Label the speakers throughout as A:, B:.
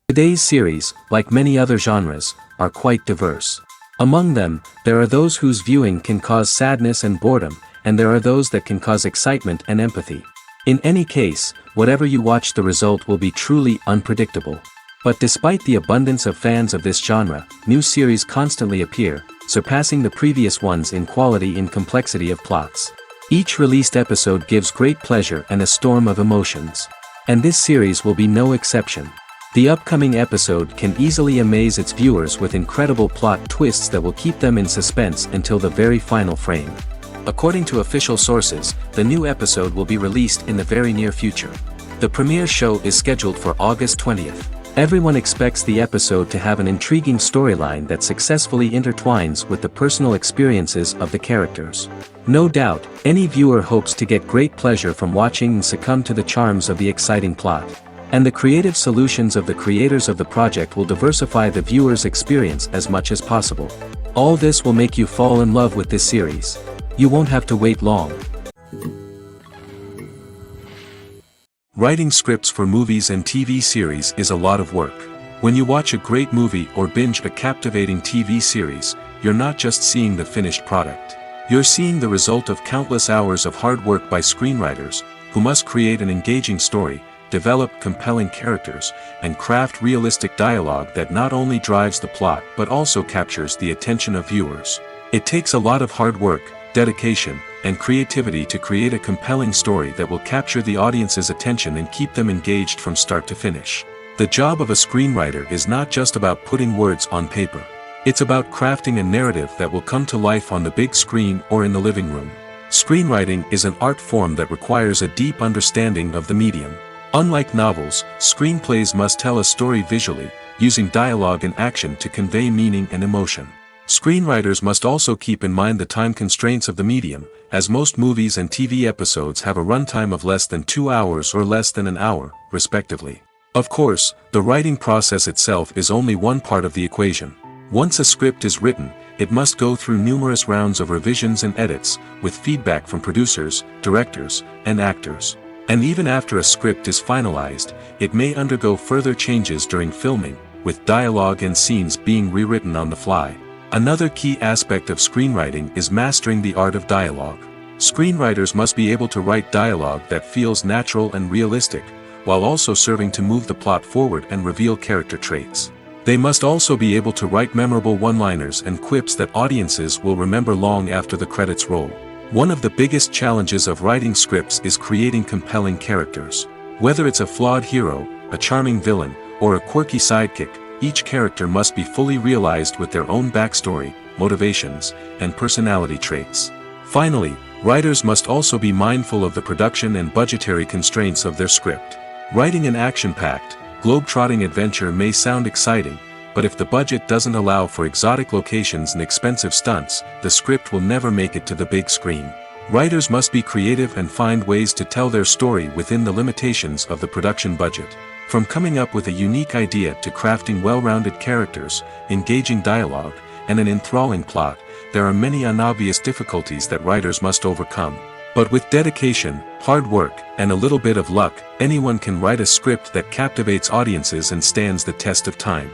A: Today's series, like many other genres, are quite diverse. Among them, there are those whose viewing can cause sadness and boredom, and there are those that can cause excitement and empathy. In any case, whatever you watch, the result will be truly unpredictable. But despite the abundance of fans of this genre, new series constantly appear, surpassing the previous ones in quality and complexity of plots. Each released episode gives great pleasure and a storm of emotions. And this series will be no exception. The upcoming episode can easily amaze its viewers with incredible plot twists that will keep them in suspense until the very final frame. According to official sources, the new episode will be released in the very near future. The premiere show is scheduled for August 20th. Everyone expects the episode to have an intriguing storyline that successfully intertwines with the personal experiences of the characters. No doubt, any viewer hopes to get great pleasure from watching and succumb to the charms of the exciting plot. And the creative solutions of the creators of the project will diversify the viewer's experience as much as possible. All this will make you fall in love with this series. You won't have to wait long. Writing scripts for movies and TV series is a lot of work. When you watch a great movie or binge a captivating TV series, you're not just seeing the finished product. You're seeing the result of countless hours of hard work by screenwriters, who must create an engaging story, develop compelling characters, and craft realistic dialogue that not only drives the plot but also captures the attention of viewers. It takes a lot of hard work, dedication, and creativity to create a compelling story that will capture the audience's attention and keep them engaged from start to finish. The job of a screenwriter is not just about putting words on paper. It's about crafting a narrative that will come to life on the big screen or in the living room. Screenwriting is an art form that requires a deep understanding of the medium. Unlike novels, screenplays must tell a story visually, using dialogue and action to convey meaning and emotion. Screenwriters must also keep in mind the time constraints of the medium, as most movies and TV episodes have a runtime of less than 2 hours or less than an hour, respectively. Of course, the writing process itself is only one part of the equation. Once a script is written, it must go through numerous rounds of revisions and edits, with feedback from producers, directors, and actors. And even after a script is finalized, it may undergo further changes during filming, with dialogue and scenes being rewritten on the fly. Another key aspect of screenwriting is mastering the art of dialogue. Screenwriters must be able to write dialogue that feels natural and realistic, while also serving to move the plot forward and reveal character traits. They must also be able to write memorable one-liners and quips that audiences will remember long after the credits roll. One of the biggest challenges of writing scripts is creating compelling characters. Whether it's a flawed hero, a charming villain, or a quirky sidekick, each character must be fully realized with their own backstory, motivations, and personality traits. Finally, writers must also be mindful of the production and budgetary constraints of their script. Writing an action-packed, globe-trotting adventure may sound exciting, but if the budget doesn't allow for exotic locations and expensive stunts, the script will never make it to the big screen. Writers must be creative and find ways to tell their story within the limitations of the production budget. From coming up with a unique idea to crafting well-rounded characters, engaging dialogue, and an enthralling plot, there are many unobvious difficulties that writers must overcome. But with dedication, hard work, and a little bit of luck, anyone can write a script that captivates audiences and stands the test of time.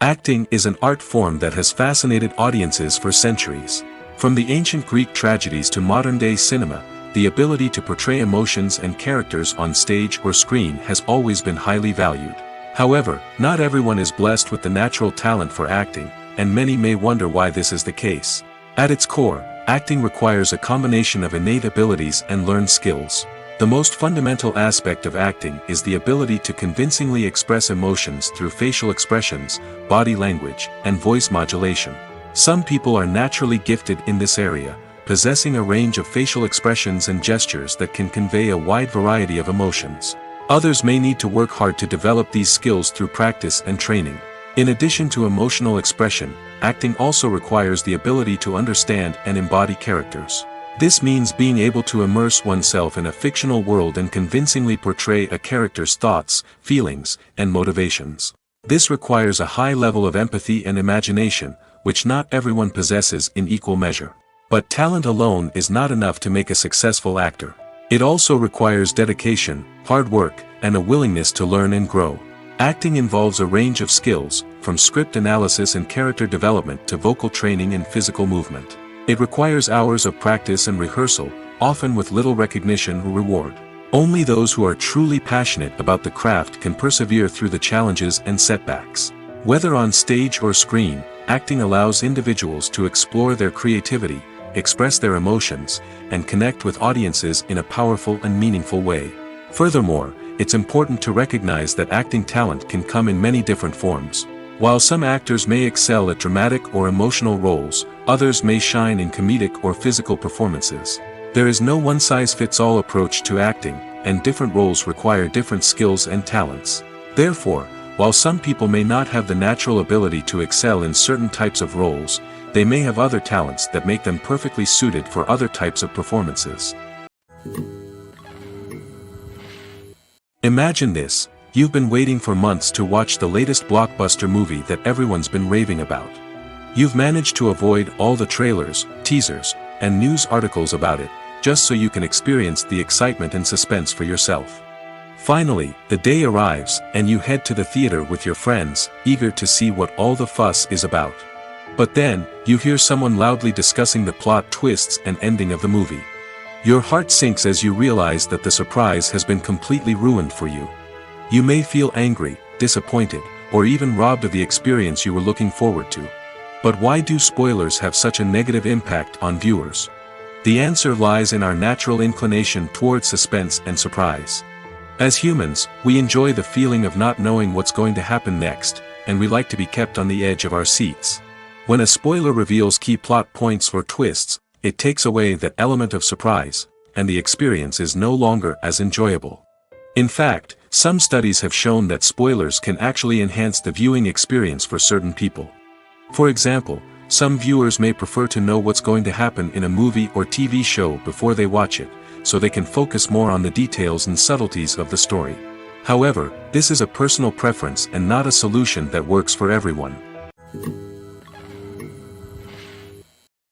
A: Acting is an art form that has fascinated audiences for centuries. From the ancient Greek tragedies to modern-day cinema, the ability to portray emotions and characters on stage or screen has always been highly valued. However, not everyone is blessed with the natural talent for acting, and many may wonder why this is the case. At its core, acting requires a combination of innate abilities and learned skills. The most fundamental aspect of acting is the ability to convincingly express emotions through facial expressions, body language, and voice modulation. Some people are naturally gifted in this area, possessing a range of facial expressions and gestures that can convey a wide variety of emotions. Others may need to work hard to develop these skills through practice and training. In addition to emotional expression, acting also requires the ability to understand and embody characters. This means being able to immerse oneself in a fictional world and convincingly portray a character's thoughts, feelings, and motivations. This requires a high level of empathy and imagination, which not everyone possesses in equal measure. But talent alone is not enough to make a successful actor. It also requires dedication, hard work, and a willingness to learn and grow. Acting involves a range of skills, from script analysis and character development to vocal training and physical movement. It requires hours of practice and rehearsal, often with little recognition or reward. Only those who are truly passionate about the craft can persevere through the challenges and setbacks. Whether on stage or screen, acting allows individuals to explore their creativity, express their emotions, and connect with audiences in a powerful and meaningful way. Furthermore, it's important to recognize that acting talent can come in many different forms. While some actors may excel at dramatic or emotional roles, others may shine in comedic or physical performances. There is no one-size-fits-all approach to acting, and different roles require different skills and talents. Therefore, while some people may not have the natural ability to excel in certain types of roles, they may have other talents that make them perfectly suited for other types of performances. Imagine this: you've been waiting for months to watch the latest blockbuster movie that everyone's been raving about. You've managed to avoid all the trailers, teasers, and news articles about it, just so you can experience the excitement and suspense for yourself. Finally, the day arrives, and you head to the theater with your friends, eager to see what all the fuss is about. But then, you hear someone loudly discussing the plot twists and ending of the movie. Your heart sinks as you realize that the surprise has been completely ruined for you. You may feel angry, disappointed, or even robbed of the experience you were looking forward to. But why do spoilers have such a negative impact on viewers? The answer lies in our natural inclination towards suspense and surprise. As humans, we enjoy the feeling of not knowing what's going to happen next, and we like to be kept on the edge of our seats. When a spoiler reveals key plot points or twists, it takes away that element of surprise, and the experience is no longer as enjoyable. In fact, some studies have shown that spoilers can actually enhance the viewing experience for certain people. For example, some viewers may prefer to know what's going to happen in a movie or TV show before they watch it, so they can focus more on the details and subtleties of the story. However, this is a personal preference and not a solution that works for everyone.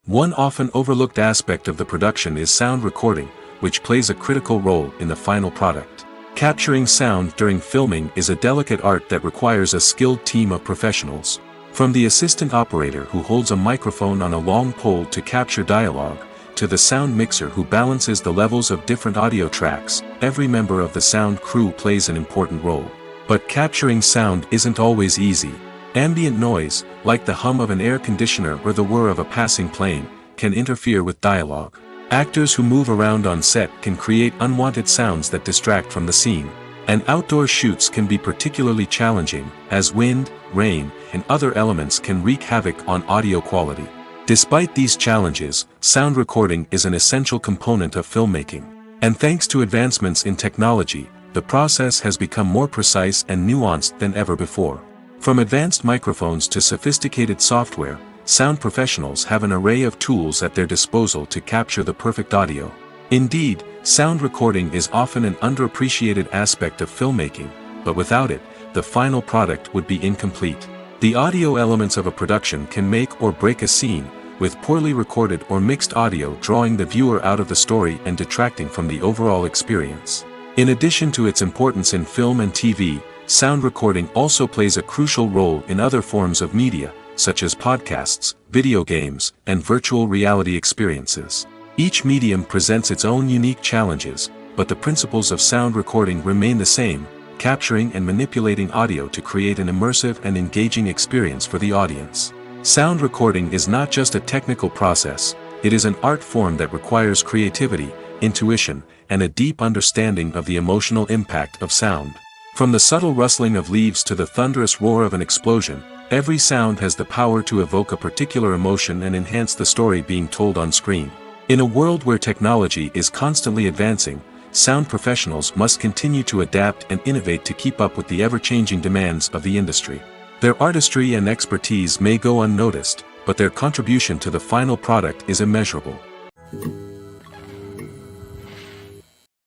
A: One often overlooked aspect of the production is sound recording, which plays a critical role in the final product. Capturing sound during filming is a delicate art that requires a skilled team of professionals. From the assistant operator who holds a microphone on a long pole to capture dialogue, to the sound mixer who balances the levels of different audio tracks, every member of the sound crew plays an important role. But capturing sound isn't always easy. Ambient noise, like the hum of an air conditioner or the whir of a passing plane, can interfere with dialogue. Actors who move around on set can create unwanted sounds that distract from the scene. And outdoor shoots can be particularly challenging, as wind, rain, and other elements can wreak havoc on audio quality. Despite these challenges, sound recording is an essential component of filmmaking. And thanks to advancements in technology, the process has become more precise and nuanced than ever before. From advanced microphones to sophisticated software, sound professionals have an array of tools at their disposal to capture the perfect audio. Indeed, sound recording is often an underappreciated aspect of filmmaking, but without it, the final product would be incomplete. The audio elements of a production can make or break a scene, with poorly recorded or mixed audio drawing the viewer out of the story and detracting from the overall experience. In addition to its importance in film and TV, sound recording also plays a crucial role in other forms of media, such as podcasts, video games, and virtual reality experiences. Each medium presents its own unique challenges, but the principles of sound recording remain the same, capturing and manipulating audio to create an immersive and engaging experience for the audience. Sound recording is not just a technical process, it is an art form that requires creativity, intuition, and a deep understanding of the emotional impact of sound. From the subtle rustling of leaves to the thunderous roar of an explosion, every sound has the power to evoke a particular emotion and enhance the story being told on screen. In a world where technology is constantly advancing, sound professionals must continue to adapt and innovate to keep up with the ever-changing demands of the industry. Their artistry and expertise may go unnoticed, but their contribution to the final product is immeasurable.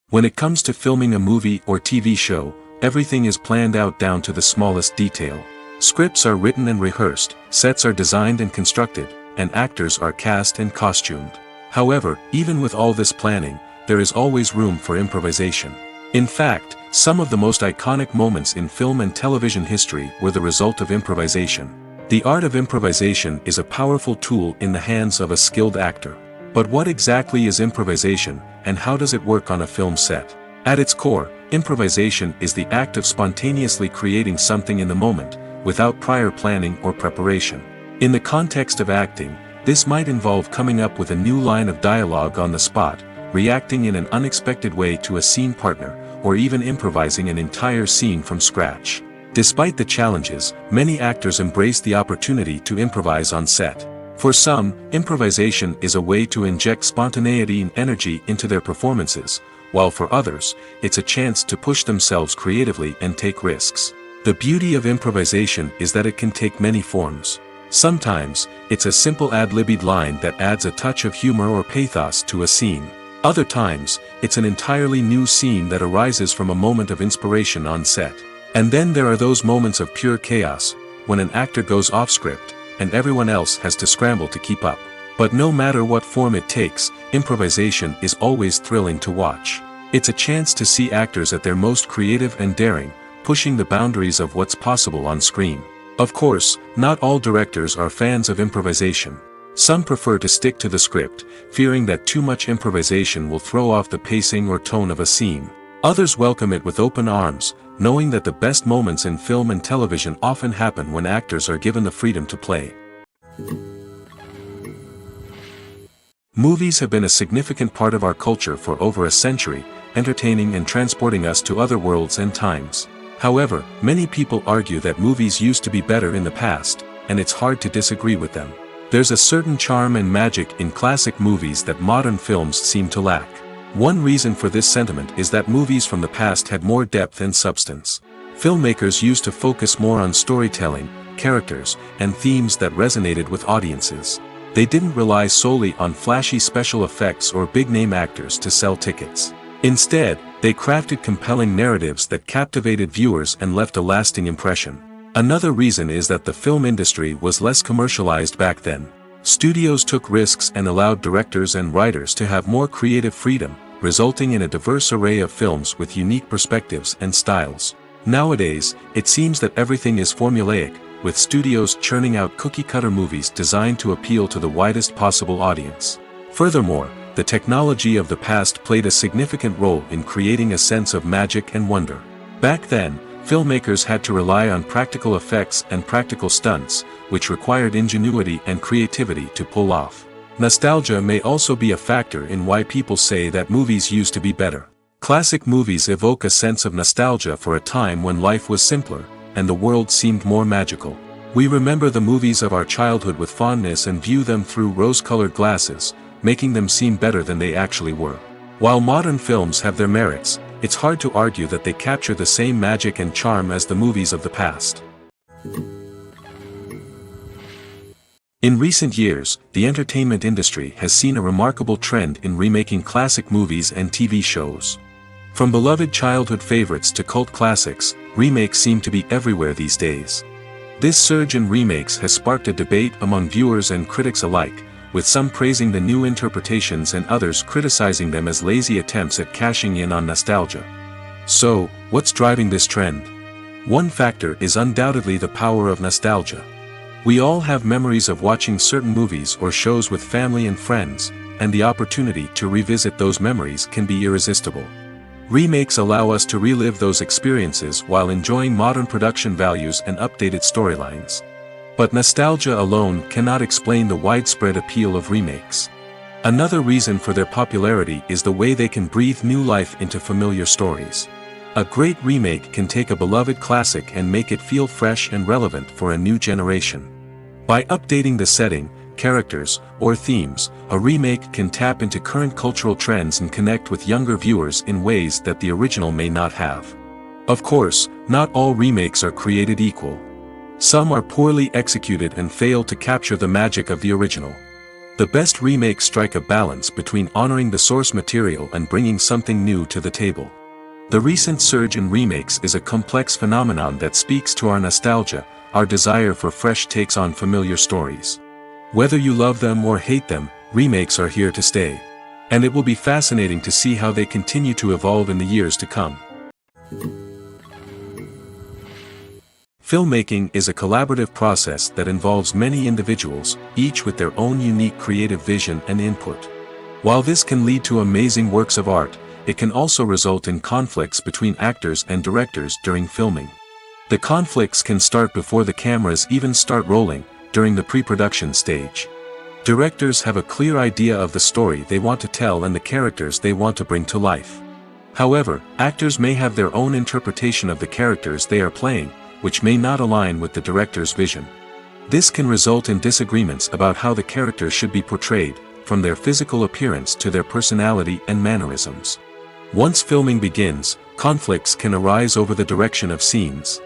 A: When it comes to filming a movie or TV show, everything is planned out down to the smallest detail. Scripts are written and rehearsed, sets are designed and constructed, and actors are cast and costumed. However, even with all this planning, there is always room for improvisation. In fact, some of the most iconic moments in film and television history were the result of improvisation. The art of improvisation is a powerful tool in the hands of a skilled actor. But what exactly is improvisation, and how does it work on a film set? At its core, improvisation is the act of spontaneously creating something in the moment, without prior planning or preparation. In the context of acting, this might involve coming up with a new line of dialogue on the spot, reacting in an unexpected way to a scene partner, or even improvising an entire scene from scratch. Despite the challenges, many actors embrace the opportunity to improvise on set. For some, improvisation is a way to inject spontaneity and energy into their performances, while for others, it's a chance to push themselves creatively and take risks. The beauty of improvisation is that it can take many forms. Sometimes, it's a simple ad-libbed line that adds a touch of humor or pathos to a scene. Other times, it's an entirely new scene that arises from a moment of inspiration on set. And then there are those moments of pure chaos, when an actor goes off script, and everyone else has to scramble to keep up. But no matter what form it takes, improvisation is always thrilling to watch. It's a chance to see actors at their most creative and daring, pushing the boundaries of what's possible on screen. Of course, not all directors are fans of improvisation. Some prefer to stick to the script, fearing that too much improvisation will throw off the pacing or tone of a scene. Others welcome it with open arms, knowing that the best moments in film and television often happen when actors are given the freedom to play. Movies have been a significant part of our culture for over a century, entertaining and transporting us to other worlds and times. However, many people argue that movies used to be better in the past, and it's hard to disagree with them. There's a certain charm and magic in classic movies that modern films seem to lack. One reason for this sentiment is that movies from the past had more depth and substance. Filmmakers used to focus more on storytelling, characters, and themes that resonated with audiences. They didn't rely solely on flashy special effects or big-name actors to sell tickets. Instead, they crafted compelling narratives that captivated viewers and left a lasting impression. Another reason is that the film industry was less commercialized back then. Studios took risks and allowed directors and writers to have more creative freedom, resulting in a diverse array of films with unique perspectives and styles. Nowadays, it seems that everything is formulaic, with studios churning out cookie-cutter movies designed to appeal to the widest possible audience. Furthermore, the technology of the past played a significant role in creating a sense of magic and wonder. Back then, filmmakers had to rely on practical effects and practical stunts, which required ingenuity and creativity to pull off. Nostalgia may also be a factor in why people say that movies used to be better. Classic movies evoke a sense of nostalgia for a time when life was simpler, and the world seemed more magical. We remember the movies of our childhood with fondness and view them through rose-colored glasses, making them seem better than they actually were. While modern films have their merits, it's hard to argue that they capture the same magic and charm as the movies of the past. In recent years, the entertainment industry has seen a remarkable trend in remaking classic movies and TV shows. From beloved childhood favorites to cult classics, remakes seem to be everywhere these days. This surge in remakes has sparked a debate among viewers and critics alike, with some praising the new interpretations and others criticizing them as lazy attempts at cashing in on nostalgia. So, what's driving this trend? One factor is undoubtedly the power of nostalgia. We all have memories of watching certain movies or shows with family and friends, and the opportunity to revisit those memories can be irresistible. Remakes allow us to relive those experiences while enjoying modern production values and updated storylines. But nostalgia alone cannot explain the widespread appeal of remakes. Another reason for their popularity is the way they can breathe new life into familiar stories. A great remake can take a beloved classic and make it feel fresh and relevant for a new generation. By updating the setting, characters, or themes, a remake can tap into current cultural trends and connect with younger viewers in ways that the original may not have. Of course, not all remakes are created equal. Some are poorly executed and fail to capture the magic of the original. The best remakes strike a balance between honoring the source material and bringing something new to the table. The recent surge in remakes is a complex phenomenon that speaks to our nostalgia, our desire for fresh takes on familiar stories. Whether you love them or hate them, remakes are here to stay. And it will be fascinating to see how they continue to evolve in the years to come. Filmmaking is a collaborative process that involves many individuals, each with their own unique creative vision and input. While this can lead to amazing works of art, it can also result in conflicts between actors and directors during filming. The conflicts can start before the cameras even start rolling, during the pre-production stage. Directors have a clear idea of the story they want to tell and the characters they want to bring to life. However, actors may have their own interpretation of the characters they are playing, which may not align with the director's vision. This can result in disagreements about how the characters should be portrayed, from their physical appearance to their personality and mannerisms. Once filming begins, conflicts can arise over the direction of scenes.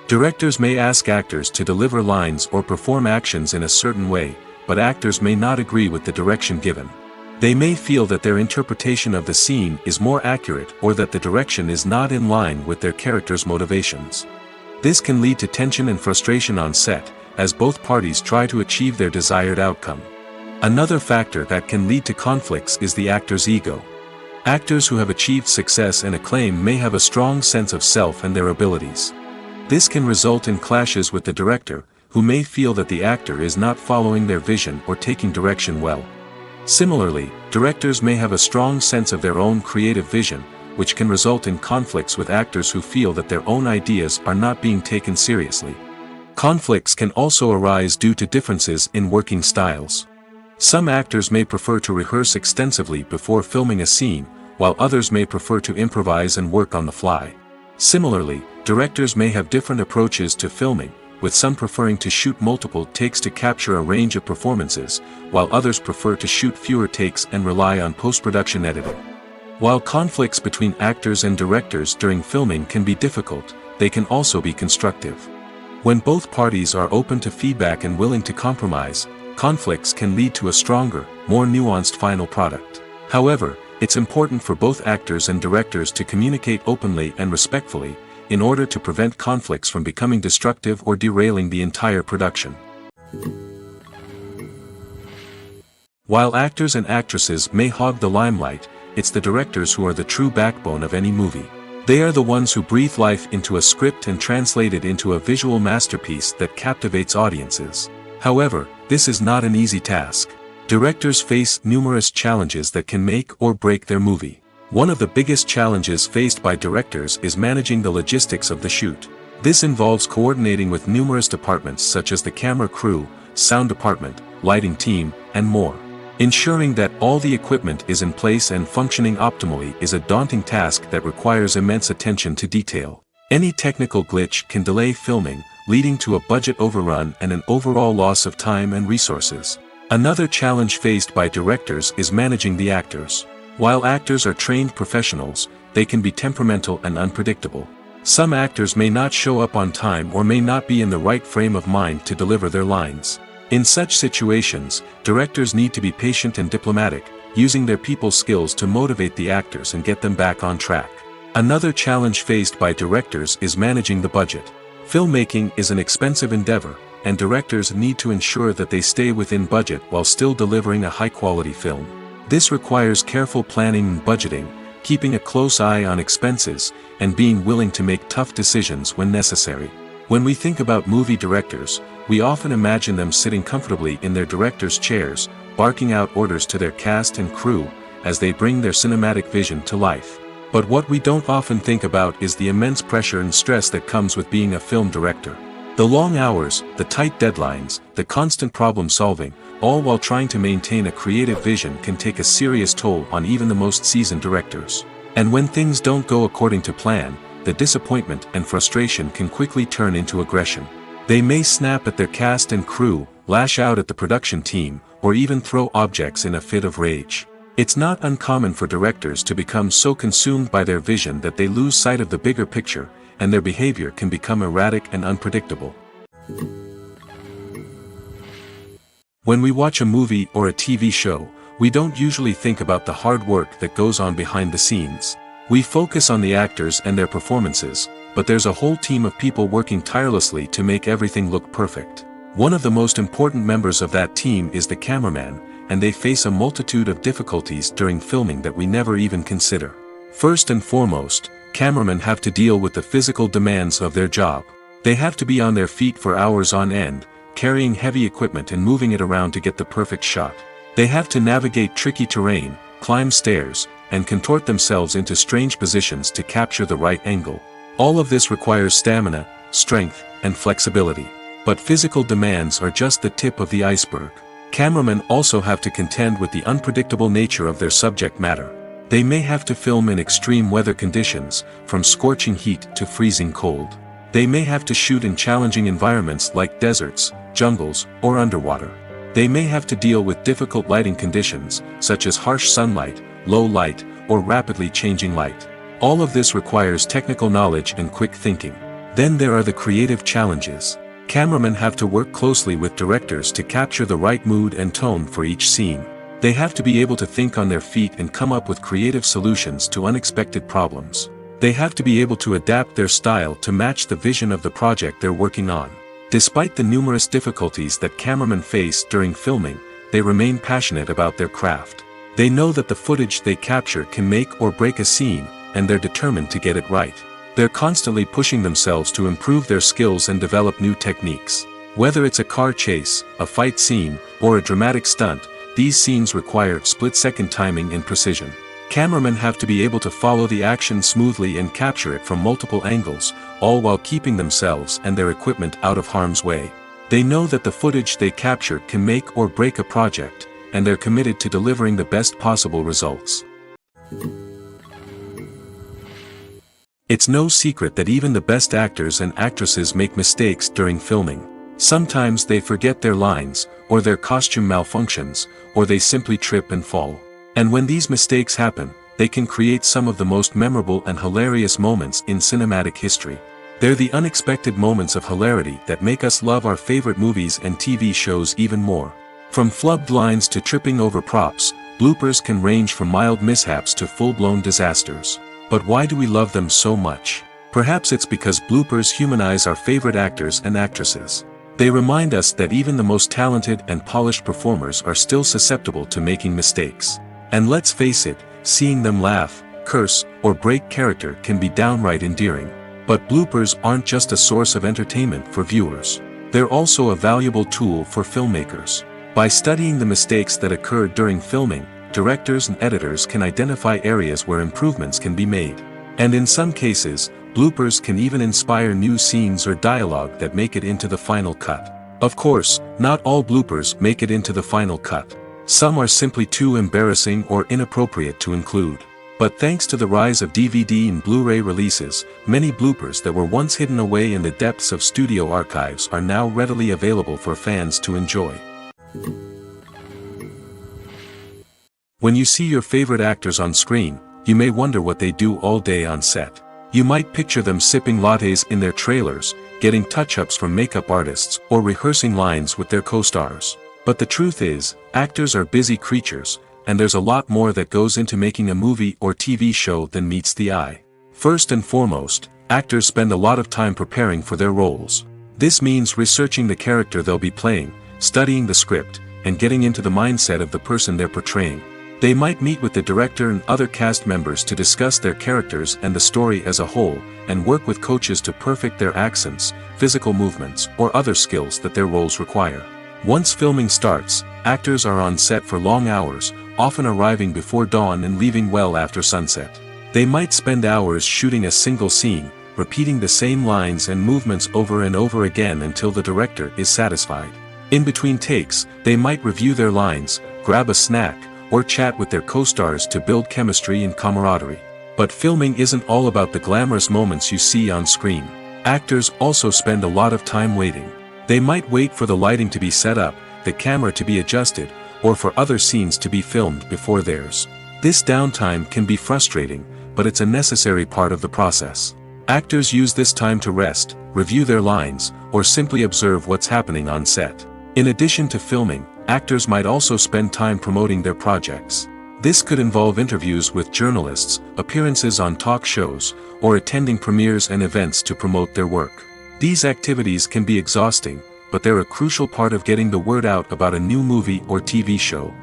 A: Directors may ask actors to deliver lines or perform actions in a certain way, but actors may not agree with the direction given. They may feel that their interpretation of the scene is more accurate or that the direction is not in line with their character's motivations. This can lead to tension and frustration on set, as both parties try to achieve their desired outcome. Another factor that can lead to conflicts is the actor's ego. Actors who have achieved success and acclaim may have a strong sense of self and their abilities. This can result in clashes with the director, who may feel that the actor is not following their vision or taking direction well. Similarly, directors may have a strong sense of their own creative vision, which can result in conflicts with actors who feel that their own ideas are not being taken seriously. Conflicts can also arise due to differences in working styles. Some actors may prefer to rehearse extensively before filming a scene, while others may prefer to improvise and work on the fly. Similarly, directors may have different approaches to filming, with some preferring to shoot multiple takes to capture a range of performances, while others prefer to shoot fewer takes and rely on post-production editing. While conflicts between actors and directors during filming can be difficult, they can also be constructive. When both parties are open to feedback and willing to compromise, conflicts can lead to a stronger, more nuanced final product. However, it's important for both actors and directors to communicate openly and respectfully, in order to prevent conflicts from becoming destructive or derailing the entire production. While actors and actresses may hog the limelight, it's the directors who are the true backbone of any movie. They are the ones who breathe life into a script and translate it into a visual masterpiece that captivates audiences. However, this is not an easy task. Directors face numerous challenges that can make or break their movie. One of the biggest challenges faced by directors is managing the logistics of the shoot. This involves coordinating with numerous departments such as the camera crew, sound department, lighting team, and more. Ensuring that all the equipment is in place and functioning optimally is a daunting task that requires immense attention to detail. Any technical glitch can delay filming, leading to a budget overrun and an overall loss of time and resources. Another challenge faced by directors is managing the actors. While actors are trained professionals, they can be temperamental and unpredictable. Some actors may not show up on time or may not be in the right frame of mind to deliver their lines. In such situations, directors need to be patient and diplomatic, using their people skills to motivate the actors and get them back on track. Another challenge faced by directors is managing the budget. Filmmaking is an expensive endeavor, and directors need to ensure that they stay within budget while still delivering a high-quality film. This requires careful planning and budgeting, keeping a close eye on expenses, and being willing to make tough decisions when necessary. When we think about movie directors, we often imagine them sitting comfortably in their director's chairs, barking out orders to their cast and crew, as they bring their cinematic vision to life. But what we don't often think about is the immense pressure and stress that comes with being a film director. The long hours, the tight deadlines, the constant problem solving, all while trying to maintain a creative vision can take a serious toll on even the most seasoned directors. And when things don't go according to plan, the disappointment and frustration can quickly turn into aggression. They may snap at their cast and crew, lash out at the production team, or even throw objects in a fit of rage. It's not uncommon for directors to become so consumed by their vision that they lose sight of the bigger picture, and their behavior can become erratic and unpredictable. When we watch a movie or a TV show, we don't usually think about the hard work that goes on behind the scenes. We focus on the actors and their performances, but there's a whole team of people working tirelessly to make everything look perfect. One of the most important members of that team is the cameraman, and they face a multitude of difficulties during filming that we never even consider. First and foremost, cameramen have to deal with the physical demands of their job. They have to be on their feet for hours on end, carrying heavy equipment and moving it around to get the perfect shot. They have to navigate tricky terrain, climb stairs, and contort themselves into strange positions to capture the right angle. All of this requires stamina, strength, and flexibility. But physical demands are just the tip of the iceberg. Cameramen also have to contend with the unpredictable nature of their subject matter. They may have to film in extreme weather conditions, from scorching heat to freezing cold. They may have to shoot in challenging environments like deserts, jungles, or underwater. They may have to deal with difficult lighting conditions, such as harsh sunlight, low light, or rapidly changing light. All of this requires technical knowledge and quick thinking. Then there are the creative challenges. Cameramen have to work closely with directors to capture the right mood and tone for each scene. They have to be able to think on their feet and come up with creative solutions to unexpected problems. They have to be able to adapt their style to match the vision of the project they're working on. Despite the numerous difficulties that cameramen face during filming, they remain passionate about their craft. They know that the footage they capture can make or break a scene, and they're determined to get it right. They're constantly pushing themselves to improve their skills and develop new techniques. Whether it's a car chase, a fight scene, or a dramatic stunt, these scenes require split-second timing and precision. Cameramen have to be able to follow the action smoothly and capture it from multiple angles, all while keeping themselves and their equipment out of harm's way. They know that the footage they capture can make or break a project, and they're committed to delivering the best possible results. It's no secret that even the best actors and actresses make mistakes during filming. Sometimes they forget their lines, or their costume malfunctions, or they simply trip and fall. And when these mistakes happen, they can create some of the most memorable and hilarious moments in cinematic history. They're the unexpected moments of hilarity that make us love our favorite movies and TV shows even more. From flubbed lines to tripping over props, bloopers can range from mild mishaps to full-blown disasters. But why do we love them so much? Perhaps it's because bloopers humanize our favorite actors and actresses. They remind us that even the most talented and polished performers are still susceptible to making mistakes. And let's face it, seeing them laugh, curse, or break character can be downright endearing. But bloopers aren't just a source of entertainment for viewers. They're also a valuable tool for filmmakers. By studying the mistakes that occur during filming, directors and editors can identify areas where improvements can be made. And in some cases, bloopers can even inspire new scenes or dialogue that make it into the final cut. Of course, not all bloopers make it into the final cut. Some are simply too embarrassing or inappropriate to include. But thanks to the rise of DVD and Blu-ray releases, many bloopers that were once hidden away in the depths of studio archives are now readily available for fans to enjoy. When you see your favorite actors on screen, you may wonder what they do all day on set. You might picture them sipping lattes in their trailers, getting touch-ups from makeup artists, or rehearsing lines with their co-stars. But the truth is, actors are busy creatures, and there's a lot more that goes into making a movie or TV show than meets the eye. First and foremost, actors spend a lot of time preparing for their roles. This means researching the character they'll be playing, studying the script, and getting into the mindset of the person they're portraying. They might meet with the director and other cast members to discuss their characters and the story as a whole, and work with coaches to perfect their accents, physical movements, or other skills that their roles require. Once filming starts, actors are on set for long hours, often arriving before dawn and leaving well after sunset. They might spend hours shooting a single scene, repeating the same lines and movements over and over again until the director is satisfied. In between takes, they might review their lines, grab a snack, or chat with their co-stars to build chemistry and camaraderie. But filming isn't all about the glamorous moments you see on screen. Actors also spend a lot of time waiting. They might wait for the lighting to be set up, the camera to be adjusted, or for other scenes to be filmed before theirs. This downtime can be frustrating, but it's a necessary part of the process. Actors use this time to rest, review their lines, or simply observe what's happening on set. In addition to filming, actors might also spend time promoting their projects. This could involve interviews with journalists, appearances on talk shows, or attending premieres and events to promote their work. These activities can be exhausting, but they're a crucial part of getting the word out about a new movie or TV show.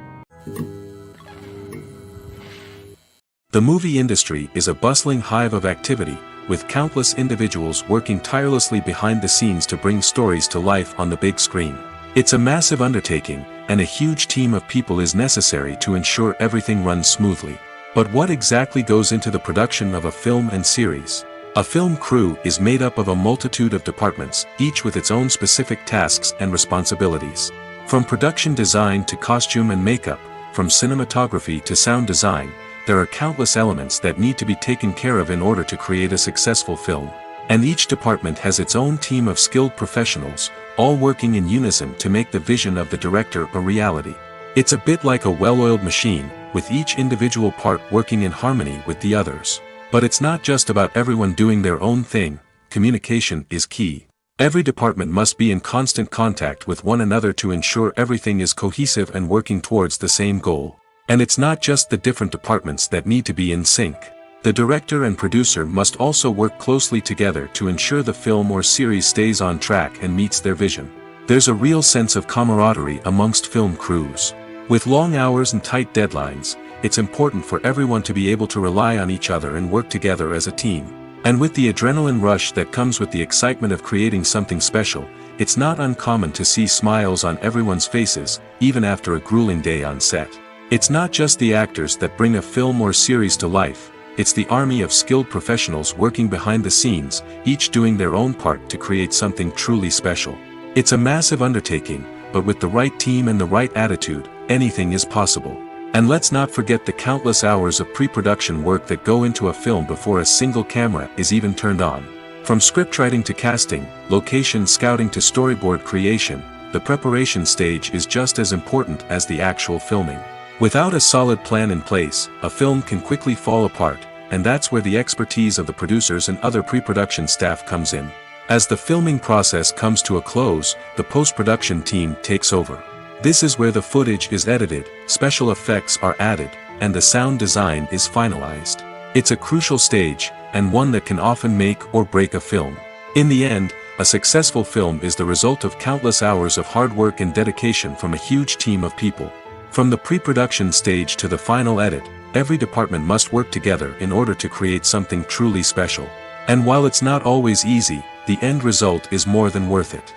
A: The movie industry is a bustling hive of activity, with countless individuals working tirelessly behind the scenes to bring stories to life on the big screen. It's a massive undertaking, and a huge team of people is necessary to ensure everything runs smoothly. But what exactly goes into the production of a film and series? A film crew is made up of a multitude of departments, each with its own specific tasks and responsibilities. From production design to costume and makeup, from cinematography to sound design, there are countless elements that need to be taken care of in order to create a successful film. And each department has its own team of skilled professionals, all working in unison to make the vision of the director a reality. It's a bit like a well-oiled machine, with each individual part working in harmony with the others. But it's not just about everyone doing their own thing. Communication is key. Every department must be in constant contact with one another to ensure everything is cohesive and working towards the same goal. And it's not just the different departments that need to be in sync. The director and producer must also work closely together to ensure the film or series stays on track and meets their vision. There's a real sense of camaraderie amongst film crews. With long hours and tight deadlines, it's important for everyone to be able to rely on each other and work together as a team. And with the adrenaline rush that comes with the excitement of creating something special, it's not uncommon to see smiles on everyone's faces, even after a grueling day on set. It's not just the actors that bring a film or series to life. It's the army of skilled professionals working behind the scenes, each doing their own part to create something truly special. It's a massive undertaking, but with the right team and the right attitude, anything is possible. And let's not forget the countless hours of pre-production work that go into a film before a single camera is even turned on. From scriptwriting to casting, location scouting to storyboard creation, the preparation stage is just as important as the actual filming. Without a solid plan in place, a film can quickly fall apart, and that's where the expertise of the producers and other pre-production staff comes in. As the filming process comes to a close, the post-production team takes over. This is where the footage is edited, special effects are added, and the sound design is finalized. It's a crucial stage, and one that can often make or break a film. In the end, a successful film is the result of countless hours of hard work and dedication from a huge team of people. From the pre-production stage to the final edit, every department must work together in order to create something truly special. And while it's not always easy, the end result is more than worth it.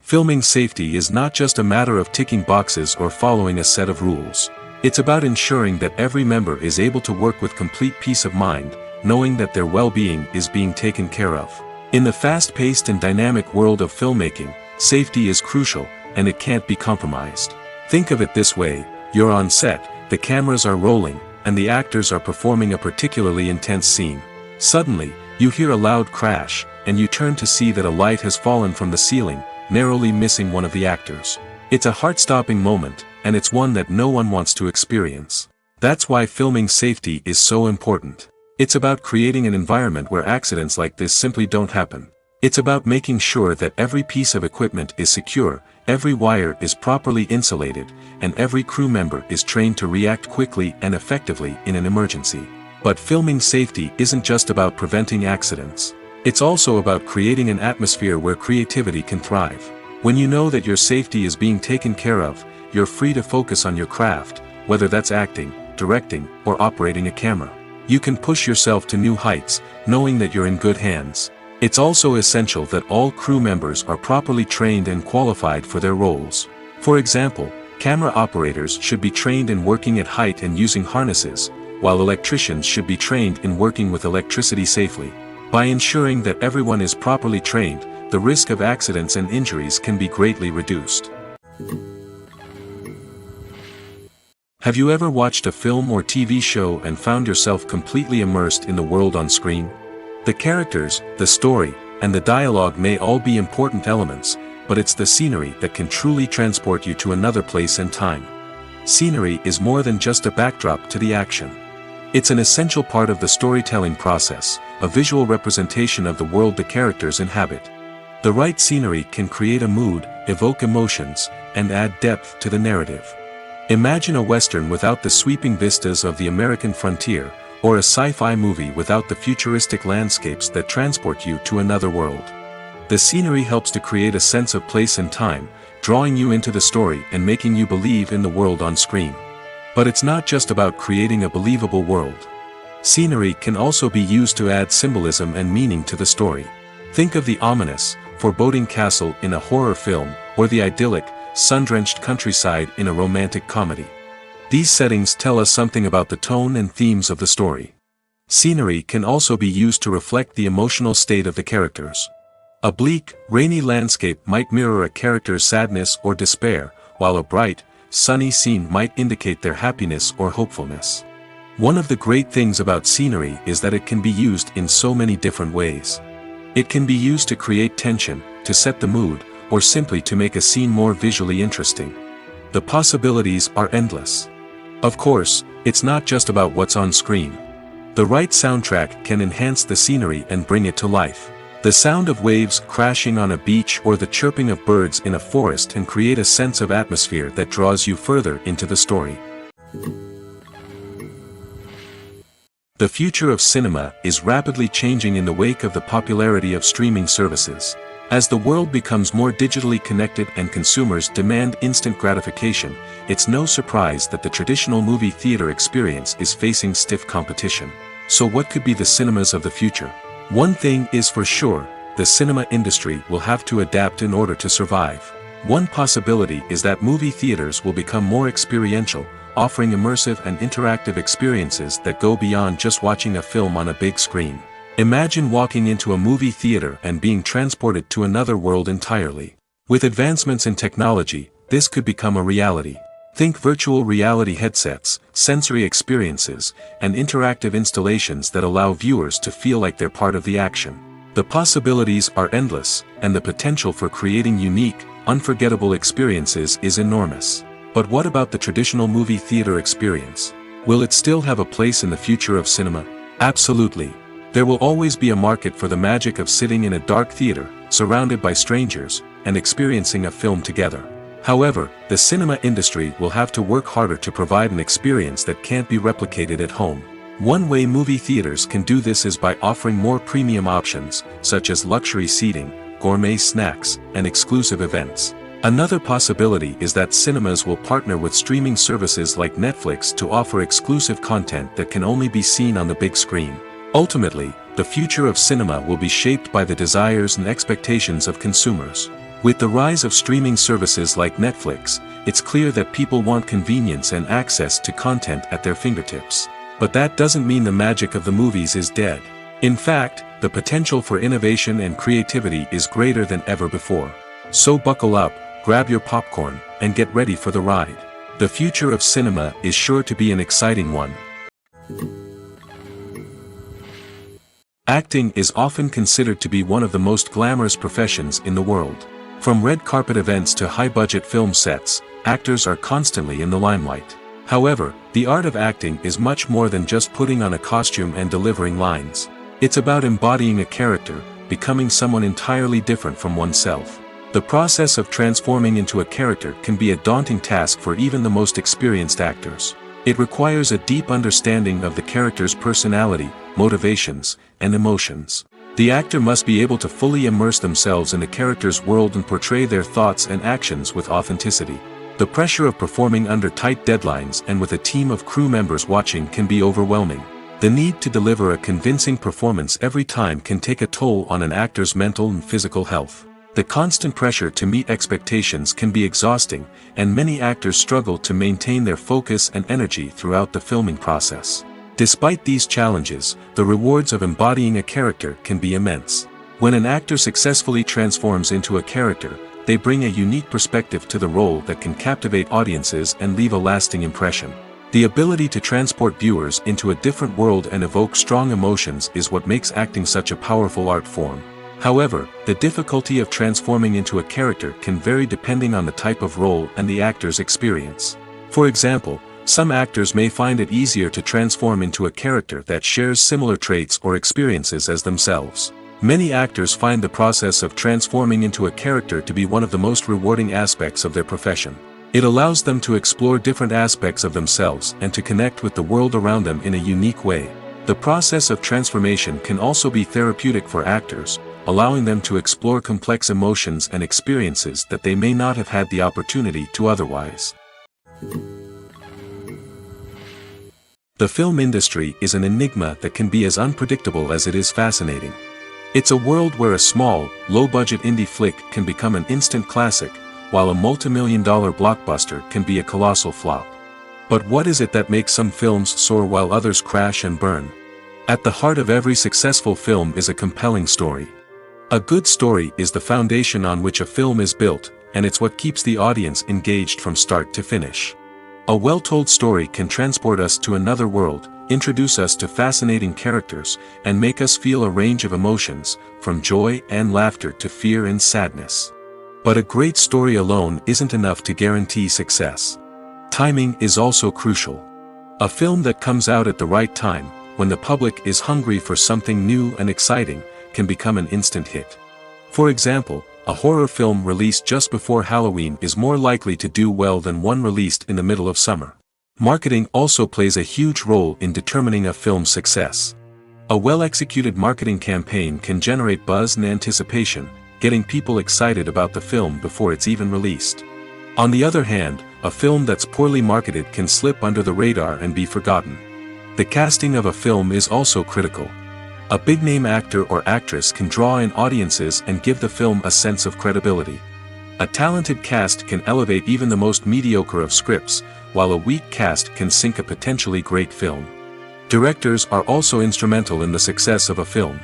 A: Filming safety is not just a matter of ticking boxes or following a set of rules. It's about ensuring that every member is able to work with complete peace of mind, knowing that their well-being is being taken care of. In the fast-paced and dynamic world of filmmaking, safety is crucial, and it can't be compromised. Think of it this way: you're on set, the cameras are rolling, and the actors are performing a particularly intense scene. Suddenly, you hear a loud crash, and you turn to see that a light has fallen from the ceiling, narrowly missing one of the actors. It's a heart-stopping moment, and it's one that no one wants to experience. That's why filming safety is so important. It's about creating an environment where accidents like this simply don't happen. It's about making sure that every piece of equipment is secure, every wire is properly insulated, and every crew member is trained to react quickly and effectively in an emergency. But filming safety isn't just about preventing accidents. It's also about creating an atmosphere where creativity can thrive. When you know that your safety is being taken care of, you're free to focus on your craft, whether that's acting, directing, or operating a camera. You can push yourself to new heights, knowing that you're in good hands. It's also essential that all crew members are properly trained and qualified for their roles. For example, camera operators should be trained in working at height and using harnesses, while electricians should be trained in working with electricity safely. By ensuring that everyone is properly trained, the risk of accidents and injuries can be greatly reduced. Have you ever watched a film or TV show and found yourself completely immersed in the world on screen? The characters, the story, and the dialogue may all be important elements, but it's the scenery that can truly transport you to another place and time. Scenery is more than just a backdrop to the action. It's an essential part of the storytelling process, a visual representation of the world the characters inhabit. The right scenery can create a mood, evoke emotions, and add depth to the narrative. Imagine a Western without the sweeping vistas of the American frontier, or a sci-fi movie without the futuristic landscapes that transport you to another world. The scenery helps to create a sense of place and time, drawing you into the story and making you believe in the world on screen. But it's not just about creating a believable world. Scenery can also be used to add symbolism and meaning to the story. Think of the ominous, foreboding castle in a horror film, or the idyllic, sun-drenched countryside in a romantic comedy. These settings tell us something about the tone and themes of the story. Scenery can also be used to reflect the emotional state of the characters. A bleak, rainy landscape might mirror a character's sadness or despair, while a bright, sunny scene might indicate their happiness or hopefulness. One of the great things about scenery is that it can be used in so many different ways. It can be used to create tension, to set the mood, or simply to make a scene more visually interesting. The possibilities are endless. Of course, it's not just about what's on screen. The right soundtrack can enhance the scenery and bring it to life. The sound of waves crashing on a beach or the chirping of birds in a forest can create a sense of atmosphere that draws you further into the story. The future of cinema is rapidly changing in the wake of the popularity of streaming services. As the world becomes more digitally connected and consumers demand instant gratification, it's no surprise that the traditional movie theater experience is facing stiff competition. So what could be the cinemas of the future? One thing is for sure, the cinema industry will have to adapt in order to survive. One possibility is that movie theaters will become more experiential, offering immersive and interactive experiences that go beyond just watching a film on a big screen. Imagine walking into a movie theater and being transported to another world entirely. With advancements in technology, this could become a reality. Think virtual reality headsets, sensory experiences, and interactive installations that allow viewers to feel like they're part of the action. The possibilities are endless, and the potential for creating unique, unforgettable experiences is enormous. But what about the traditional movie theater experience? Will it still have a place in the future of cinema? Absolutely. There will always be a market for the magic of sitting in a dark theater, surrounded by strangers, and experiencing a film together. However, the cinema industry will have to work harder to provide an experience that can't be replicated at home. One way movie theaters can do this is by offering more premium options, such as luxury seating, gourmet snacks, and exclusive events. Another possibility is that cinemas will partner with streaming services like Netflix to offer exclusive content that can only be seen on the big screen. Ultimately, the future of cinema will be shaped by the desires and expectations of consumers. With the rise of streaming services like Netflix, it's clear that people want convenience and access to content at their fingertips. But that doesn't mean the magic of the movies is dead. In fact, the potential for innovation and creativity is greater than ever before. So buckle up, grab your popcorn, and get ready for the ride. The future of cinema is sure to be an exciting one. Acting is often considered to be one of the most glamorous professions in the world. From red carpet events to high-budget film sets, actors are constantly in the limelight. However, the art of acting is much more than just putting on a costume and delivering lines. It's about embodying a character, becoming someone entirely different from oneself. The process of transforming into a character can be a daunting task for even the most experienced actors. It requires a deep understanding of the character's personality, motivations, and emotions. The actor must be able to fully immerse themselves in the character's world and portray their thoughts and actions with authenticity. The pressure of performing under tight deadlines and with a team of crew members watching can be overwhelming. The need to deliver a convincing performance every time can take a toll on an actor's mental and physical health. The constant pressure to meet expectations can be exhausting, and many actors struggle to maintain their focus and energy throughout the filming process. Despite these challenges, the rewards of embodying a character can be immense. When an actor successfully transforms into a character, they bring a unique perspective to the role that can captivate audiences and leave a lasting impression. The ability to transport viewers into a different world and evoke strong emotions is what makes acting such a powerful art form. However, the difficulty of transforming into a character can vary depending on the type of role and the actor's experience. For example, some actors may find it easier to transform into a character that shares similar traits or experiences as themselves. Many actors find the process of transforming into a character to be one of the most rewarding aspects of their profession. It allows them to explore different aspects of themselves and to connect with the world around them in a unique way. The process of transformation can also be therapeutic for actors, allowing them to explore complex emotions and experiences that they may not have had the opportunity to otherwise. The film industry is an enigma that can be as unpredictable as it is fascinating. It's a world where a small, low-budget indie flick can become an instant classic, while a multi-million-dollar blockbuster can be a colossal flop. But what is it that makes some films soar while others crash and burn? At the heart of every successful film is a compelling story. A good story is the foundation on which a film is built, and it's what keeps the audience engaged from start to finish. A well-told story can transport us to another world, introduce us to fascinating characters, and make us feel a range of emotions, from joy and laughter to fear and sadness. But a great story alone isn't enough to guarantee success. Timing is also crucial. A film that comes out at the right time, when the public is hungry for something new and exciting, can become an instant hit. For example, a horror film released just before Halloween is more likely to do well than one released in the middle of summer. Marketing also plays a huge role in determining a film's success. A well-executed marketing campaign can generate buzz and anticipation, getting people excited about the film before it's even released. On the other hand, a film that's poorly marketed can slip under the radar and be forgotten. The casting of a film is also critical. A big-name actor or actress can draw in audiences and give the film a sense of credibility. A talented cast can elevate even the most mediocre of scripts, while a weak cast can sink a potentially great film. Directors are also instrumental in the success of a film.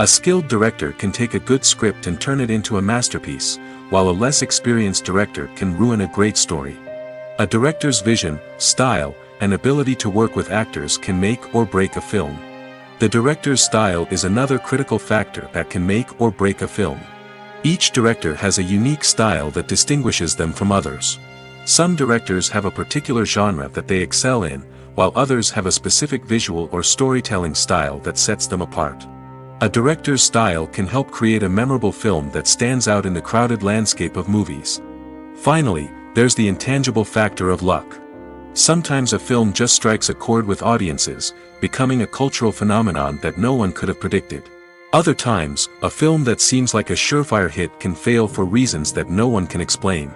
A: A skilled director can take a good script and turn it into a masterpiece, while a less experienced director can ruin a great story. A director's vision, style, and ability to work with actors can make or break a film. The director's style is another critical factor that can make or break a film. Each director has a unique style that distinguishes them from others. Some directors have a particular genre that they excel in, while others have a specific visual or storytelling style that sets them apart. A director's style can help create a memorable film that stands out in the crowded landscape of movies. Finally, there's the intangible factor of luck. Sometimes a film just strikes a chord with audiences, becoming a cultural phenomenon that no one could have predicted. Other times, a film that seems like a surefire hit can fail for reasons that no one can explain.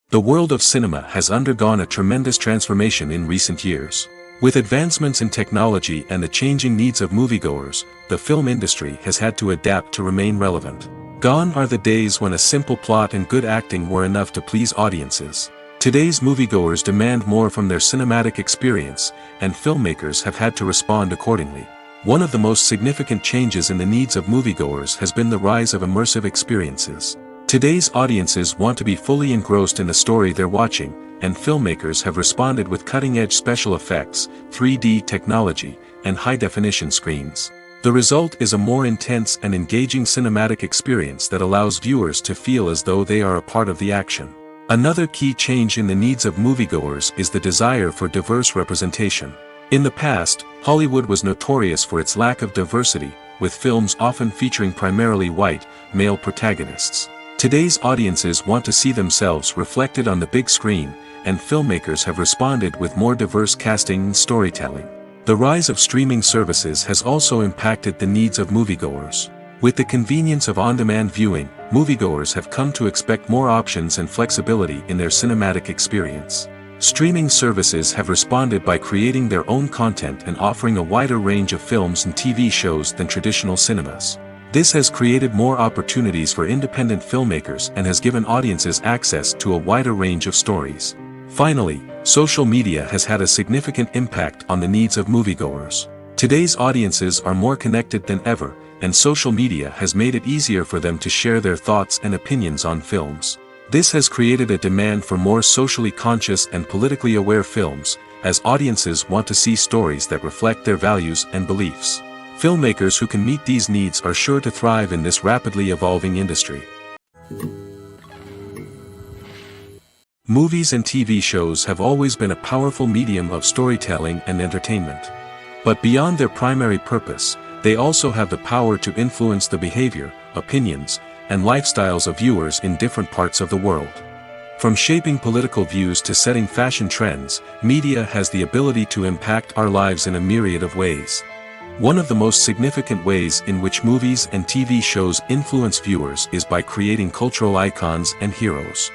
A: The world of cinema has undergone a tremendous transformation in recent years. With advancements in technology and the changing needs of moviegoers, the film industry has had to adapt to remain relevant. Gone are the days when a simple plot and good acting were enough to please audiences. Today's moviegoers demand more from their cinematic experience, and filmmakers have had to respond accordingly. One of the most significant changes in the needs of moviegoers has been the rise of immersive experiences. Today's audiences want to be fully engrossed in the story they're watching, and filmmakers have responded with cutting-edge special effects, 3D technology, and high-definition screens. The result is a more intense and engaging cinematic experience that allows viewers to feel as though they are a part of the action. Another key change in the needs of moviegoers is the desire for diverse representation. In the past, Hollywood was notorious for its lack of diversity, with films often featuring primarily white, male protagonists. Today's audiences want to see themselves reflected on the big screen, and filmmakers have responded with more diverse casting and storytelling. The rise of streaming services has also impacted the needs of moviegoers. With the convenience of on-demand viewing, moviegoers have come to expect more options and flexibility in their cinematic experience. Streaming services have responded by creating their own content and offering a wider range of films and TV shows than traditional cinemas. This has created more opportunities for independent filmmakers and has given audiences access to a wider range of stories. Finally, social media has had a significant impact on the needs of moviegoers. Today's audiences are more connected than ever, and social media has made it easier for them to share their thoughts and opinions on films. This has created a demand for more socially conscious and politically aware films, as audiences want to see stories that reflect their values and beliefs. Filmmakers who can meet these needs are sure to thrive in this rapidly evolving industry. Movies and TV shows have always been a powerful medium of storytelling and entertainment. But beyond their primary purpose, they also have the power to influence the behavior, opinions, and lifestyles of viewers in different parts of the world. From shaping political views to setting fashion trends, media has the ability to impact our lives in a myriad of ways. One of the most significant ways in which movies and TV shows influence viewers is by creating cultural icons and heroes.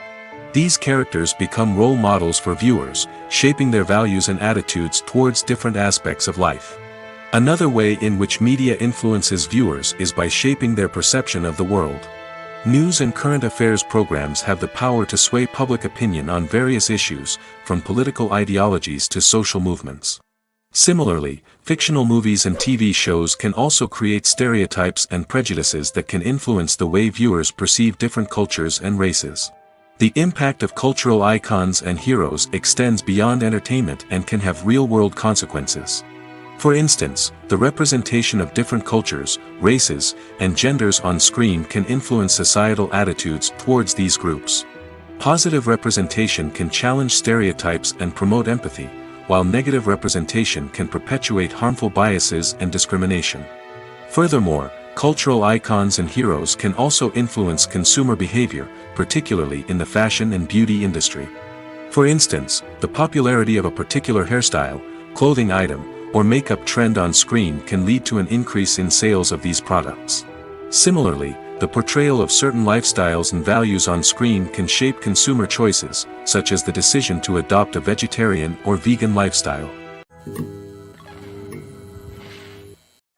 A: These characters become role models for viewers, shaping their values and attitudes towards different aspects of life. Another way in which media influences viewers is by shaping their perception of the world. News and current affairs programs have the power to sway public opinion on various issues, from political ideologies to social movements. Similarly, fictional movies and TV shows can also create stereotypes and prejudices that can influence the way viewers perceive different cultures and races. The impact of cultural icons and heroes extends beyond entertainment and can have real-world consequences. For instance, the representation of different cultures, races, and genders on screen can influence societal attitudes towards these groups. Positive representation can challenge stereotypes and promote empathy, while negative representation can perpetuate harmful biases and discrimination. Furthermore, cultural icons and heroes can also influence consumer behavior, particularly in the fashion and beauty industry. For instance, the popularity of a particular hairstyle, clothing item, or makeup trend on screen can lead to an increase in sales of these products. Similarly, the portrayal of certain lifestyles and values on screen can shape consumer choices, such as the decision to adopt a vegetarian or vegan lifestyle.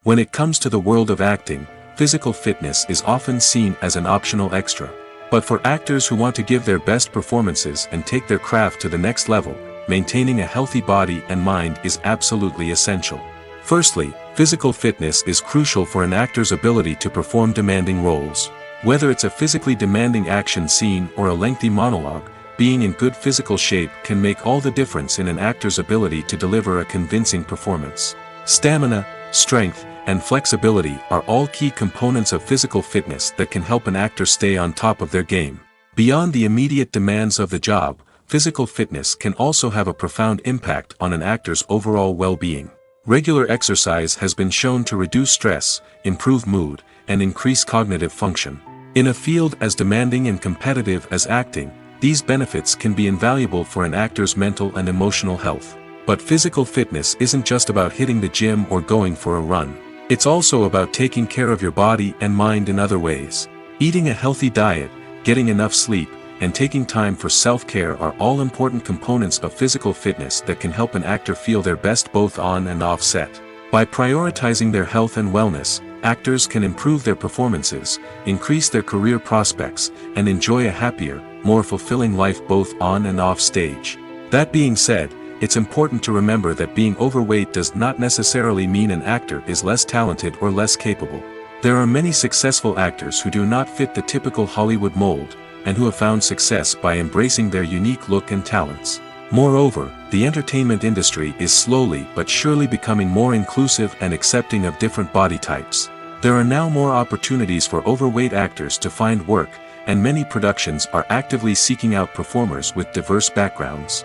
A: When it comes to the world of acting, physical fitness is often seen as an optional extra. But for actors who want to give their best performances and take their craft to the next level, maintaining a healthy body and mind is absolutely essential. Firstly, physical fitness is crucial for an actor's ability to perform demanding roles. Whether it's a physically demanding action scene or a lengthy monologue, being in good physical shape can make all the difference in an actor's ability to deliver a convincing performance. Stamina, strength, and flexibility are all key components of physical fitness that can help an actor stay on top of their game. Beyond the immediate demands of the job, physical fitness can also have a profound impact on an actor's overall well-being. Regular exercise has been shown to reduce stress, improve mood, and increase cognitive function. In a field as demanding and competitive as acting, these benefits can be invaluable for an actor's mental and emotional health. But physical fitness isn't just about hitting the gym or going for a run. It's also about taking care of your body and mind in other ways. Eating a healthy diet, getting enough sleep, and taking time for self-care are all important components of physical fitness that can help an actor feel their best both on and off set. By prioritizing their health and wellness, actors can improve their performances, increase their career prospects, and enjoy a happier, more fulfilling life both on and off stage. That being said, it's important to remember that being overweight does not necessarily mean an actor is less talented or less capable. There are many successful actors who do not fit the typical Hollywood mold, and who have found success by embracing their unique look and talents. Moreover, the entertainment industry is slowly but surely becoming more inclusive and accepting of different body types. There are now more opportunities for overweight actors to find work, and many productions are actively seeking out performers with diverse backgrounds.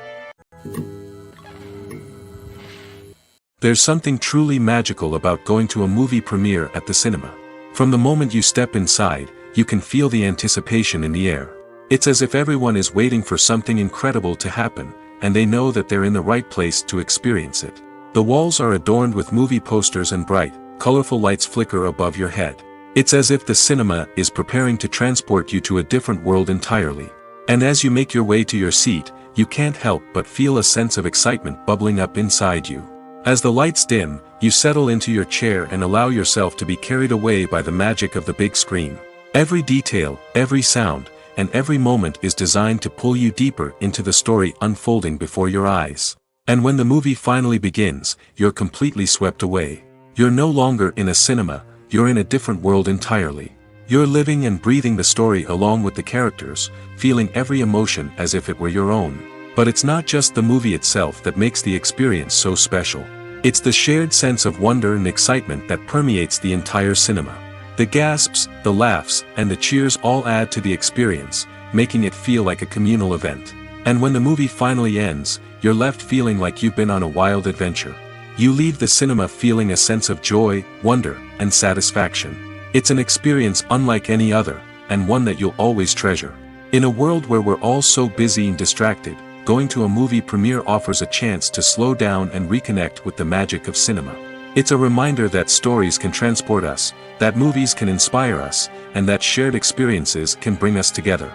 A: There's something truly magical about going to a movie premiere at the cinema. From the moment you step inside, you can feel the anticipation in the air. It's as if everyone is waiting for something incredible to happen, and they know that they're in the right place to experience it. The walls are adorned with movie posters and bright, colorful lights flicker above your head. It's as if the cinema is preparing to transport you to a different world entirely. And as you make your way to your seat, you can't help but feel a sense of excitement bubbling up inside you. As the lights dim, you settle into your chair and allow yourself to be carried away by the magic of the big screen. Every detail, every sound, and every moment is designed to pull you deeper into the story unfolding before your eyes. And when the movie finally begins, you're completely swept away. You're no longer in a cinema, you're in a different world entirely. You're living and breathing the story along with the characters, feeling every emotion as if it were your own. But it's not just the movie itself that makes the experience so special. It's the shared sense of wonder and excitement that permeates the entire cinema. The gasps, the laughs, and the cheers all add to the experience, making it feel like a communal event. And when the movie finally ends, you're left feeling like you've been on a wild adventure. You leave the cinema feeling a sense of joy, wonder, and satisfaction. It's an experience unlike any other, and one that you'll always treasure. In a world where we're all so busy and distracted, going to a movie premiere offers a chance to slow down and reconnect with the magic of cinema. It's a reminder that stories can transport us, that movies can inspire us, and that shared experiences can bring us together.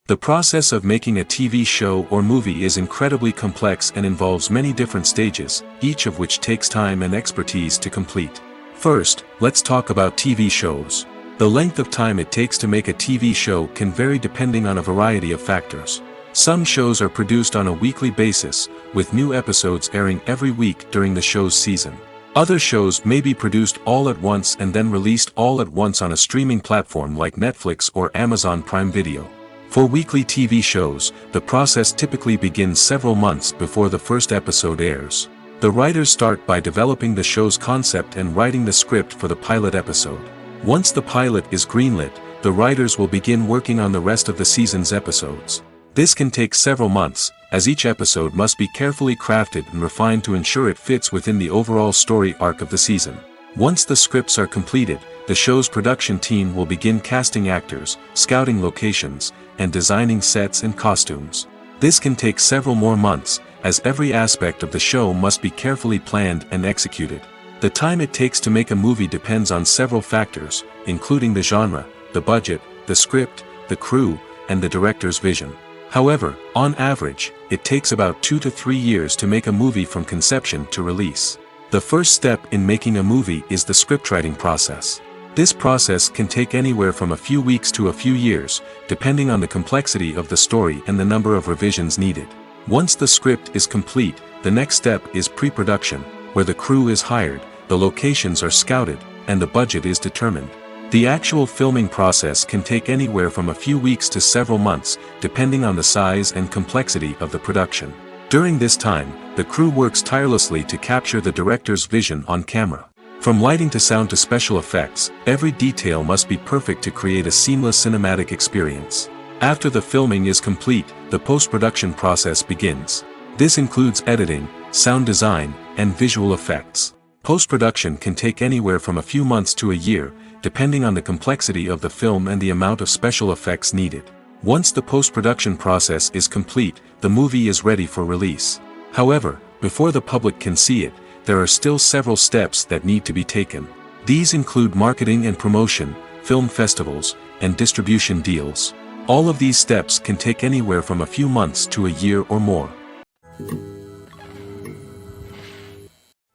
A: The process of making a TV show or movie is incredibly complex and involves many different stages, each of which takes time and expertise to complete. First, let's talk about TV shows. The length of time it takes to make a TV show can vary depending on a variety of factors. Some shows are produced on a weekly basis, with new episodes airing every week during the show's season. Other shows may be produced all at once and then released all at once on a streaming platform like Netflix or Amazon Prime Video. For weekly TV shows, the process typically begins several months before the first episode airs. The writers start by developing the show's concept and writing the script for the pilot episode. Once the pilot is greenlit, the writers will begin working on the rest of the season's episodes. This can take several months, as each episode must be carefully crafted and refined to ensure it fits within the overall story arc of the season. Once the scripts are completed, the show's production team will begin casting actors, scouting locations, and designing sets and costumes. This can take several more months, as every aspect of the show must be carefully planned and executed. The time it takes to make a movie depends on several factors, including the genre, the budget, the script, the crew, and the director's vision. However, on average, it takes about 2 to 3 years to make a movie from conception to release. The first step in making a movie is the scriptwriting process. This process can take anywhere from a few weeks to a few years, depending on the complexity of the story and the number of revisions needed. Once the script is complete, the next step is pre-production, where the crew is hired, the locations are scouted, and the budget is determined. The actual filming process can take anywhere from a few weeks to several months, depending on the size and complexity of the production. During this time, the crew works tirelessly to capture the director's vision on camera. From lighting to sound to special effects, every detail must be perfect to create a seamless cinematic experience. After the filming is complete, the post-production process begins. This includes editing, sound design, and visual effects. Post-production can take anywhere from a few months to a year, depending on the complexity of the film and the amount of special effects needed. Once the post-production process is complete, the movie is ready for release. However, before the public can see it, there are still several steps that need to be taken. These include marketing and promotion, film festivals, and distribution deals. All of these steps can take anywhere from a few months to a year or more.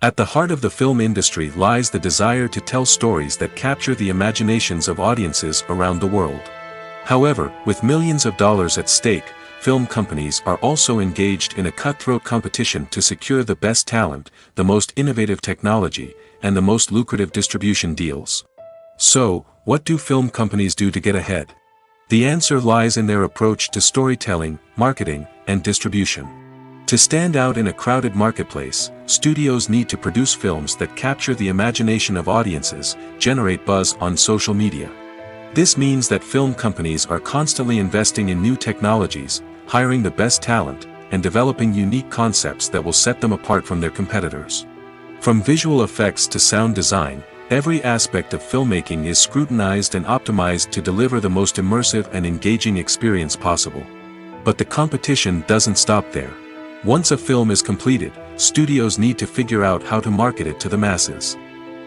A: At the heart of the film industry lies the desire to tell stories that capture the imaginations of audiences around the world. However, with millions of dollars at stake, film companies are also engaged in a cutthroat competition to secure the best talent, the most innovative technology, and the most lucrative distribution deals. So, what do film companies do to get ahead? The answer lies in their approach to storytelling, marketing, and distribution. To stand out in a crowded marketplace, studios need to produce films that capture the imagination of audiences, generate buzz on social media. This means that film companies are constantly investing in new technologies, hiring the best talent, and developing unique concepts that will set them apart from their competitors. From visual effects to sound design, every aspect of filmmaking is scrutinized and optimized to deliver the most immersive and engaging experience possible. But the competition doesn't stop there. Once a film is completed, studios need to figure out how to market it to the masses.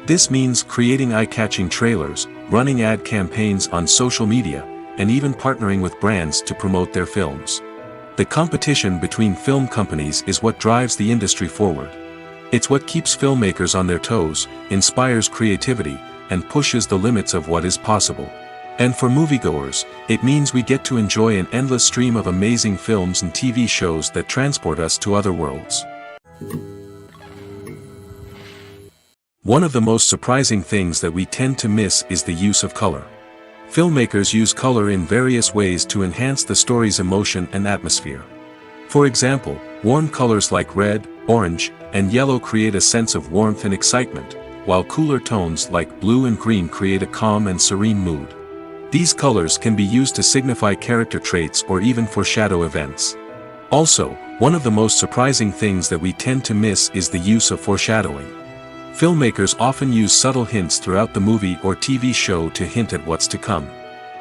A: This means creating eye-catching trailers, running ad campaigns on social media, and even partnering with brands to promote their films. The competition between film companies is what drives the industry forward. It's what keeps filmmakers on their toes, inspires creativity, and pushes the limits of what is possible. And for moviegoers, it means we get to enjoy an endless stream of amazing films and TV shows that transport us to other worlds. One of the most surprising things that we tend to miss is the use of color. Filmmakers use color in various ways to enhance the story's emotion and atmosphere. For example, warm colors like red, orange, and yellow create a sense of warmth and excitement, while cooler tones like blue and green create a calm and serene mood. These colors can be used to signify character traits or even foreshadow events. Also, one of the most surprising things that we tend to miss is the use of foreshadowing. Filmmakers often use subtle hints throughout the movie or TV show to hint at what's to come.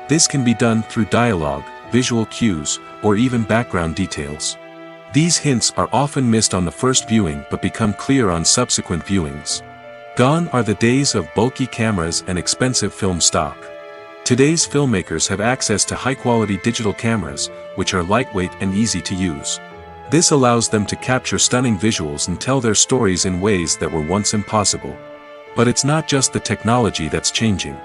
A: This can be done through dialogue, visual cues, or even background details. These hints are often missed on the first viewing but become clear on subsequent viewings. Gone are the days of bulky cameras and expensive film stock. Today's filmmakers have access to high-quality digital cameras, which are lightweight and easy to use. This allows them to capture stunning visuals and tell their stories in ways that were once impossible. But it's not just the technology that's changing.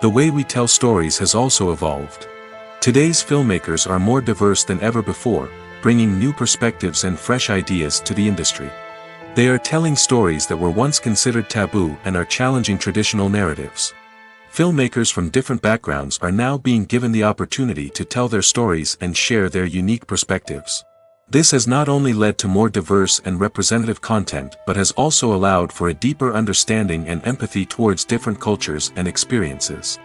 A: The way we tell stories has also evolved. Today's filmmakers are more diverse than ever before, bringing new perspectives and fresh ideas to the industry. They are telling stories that were once considered taboo and are challenging traditional narratives. Filmmakers from different backgrounds are now being given the opportunity to tell their stories and share their unique perspectives. This has not only led to more diverse and representative content but has also allowed for a deeper understanding and empathy towards different cultures and experiences.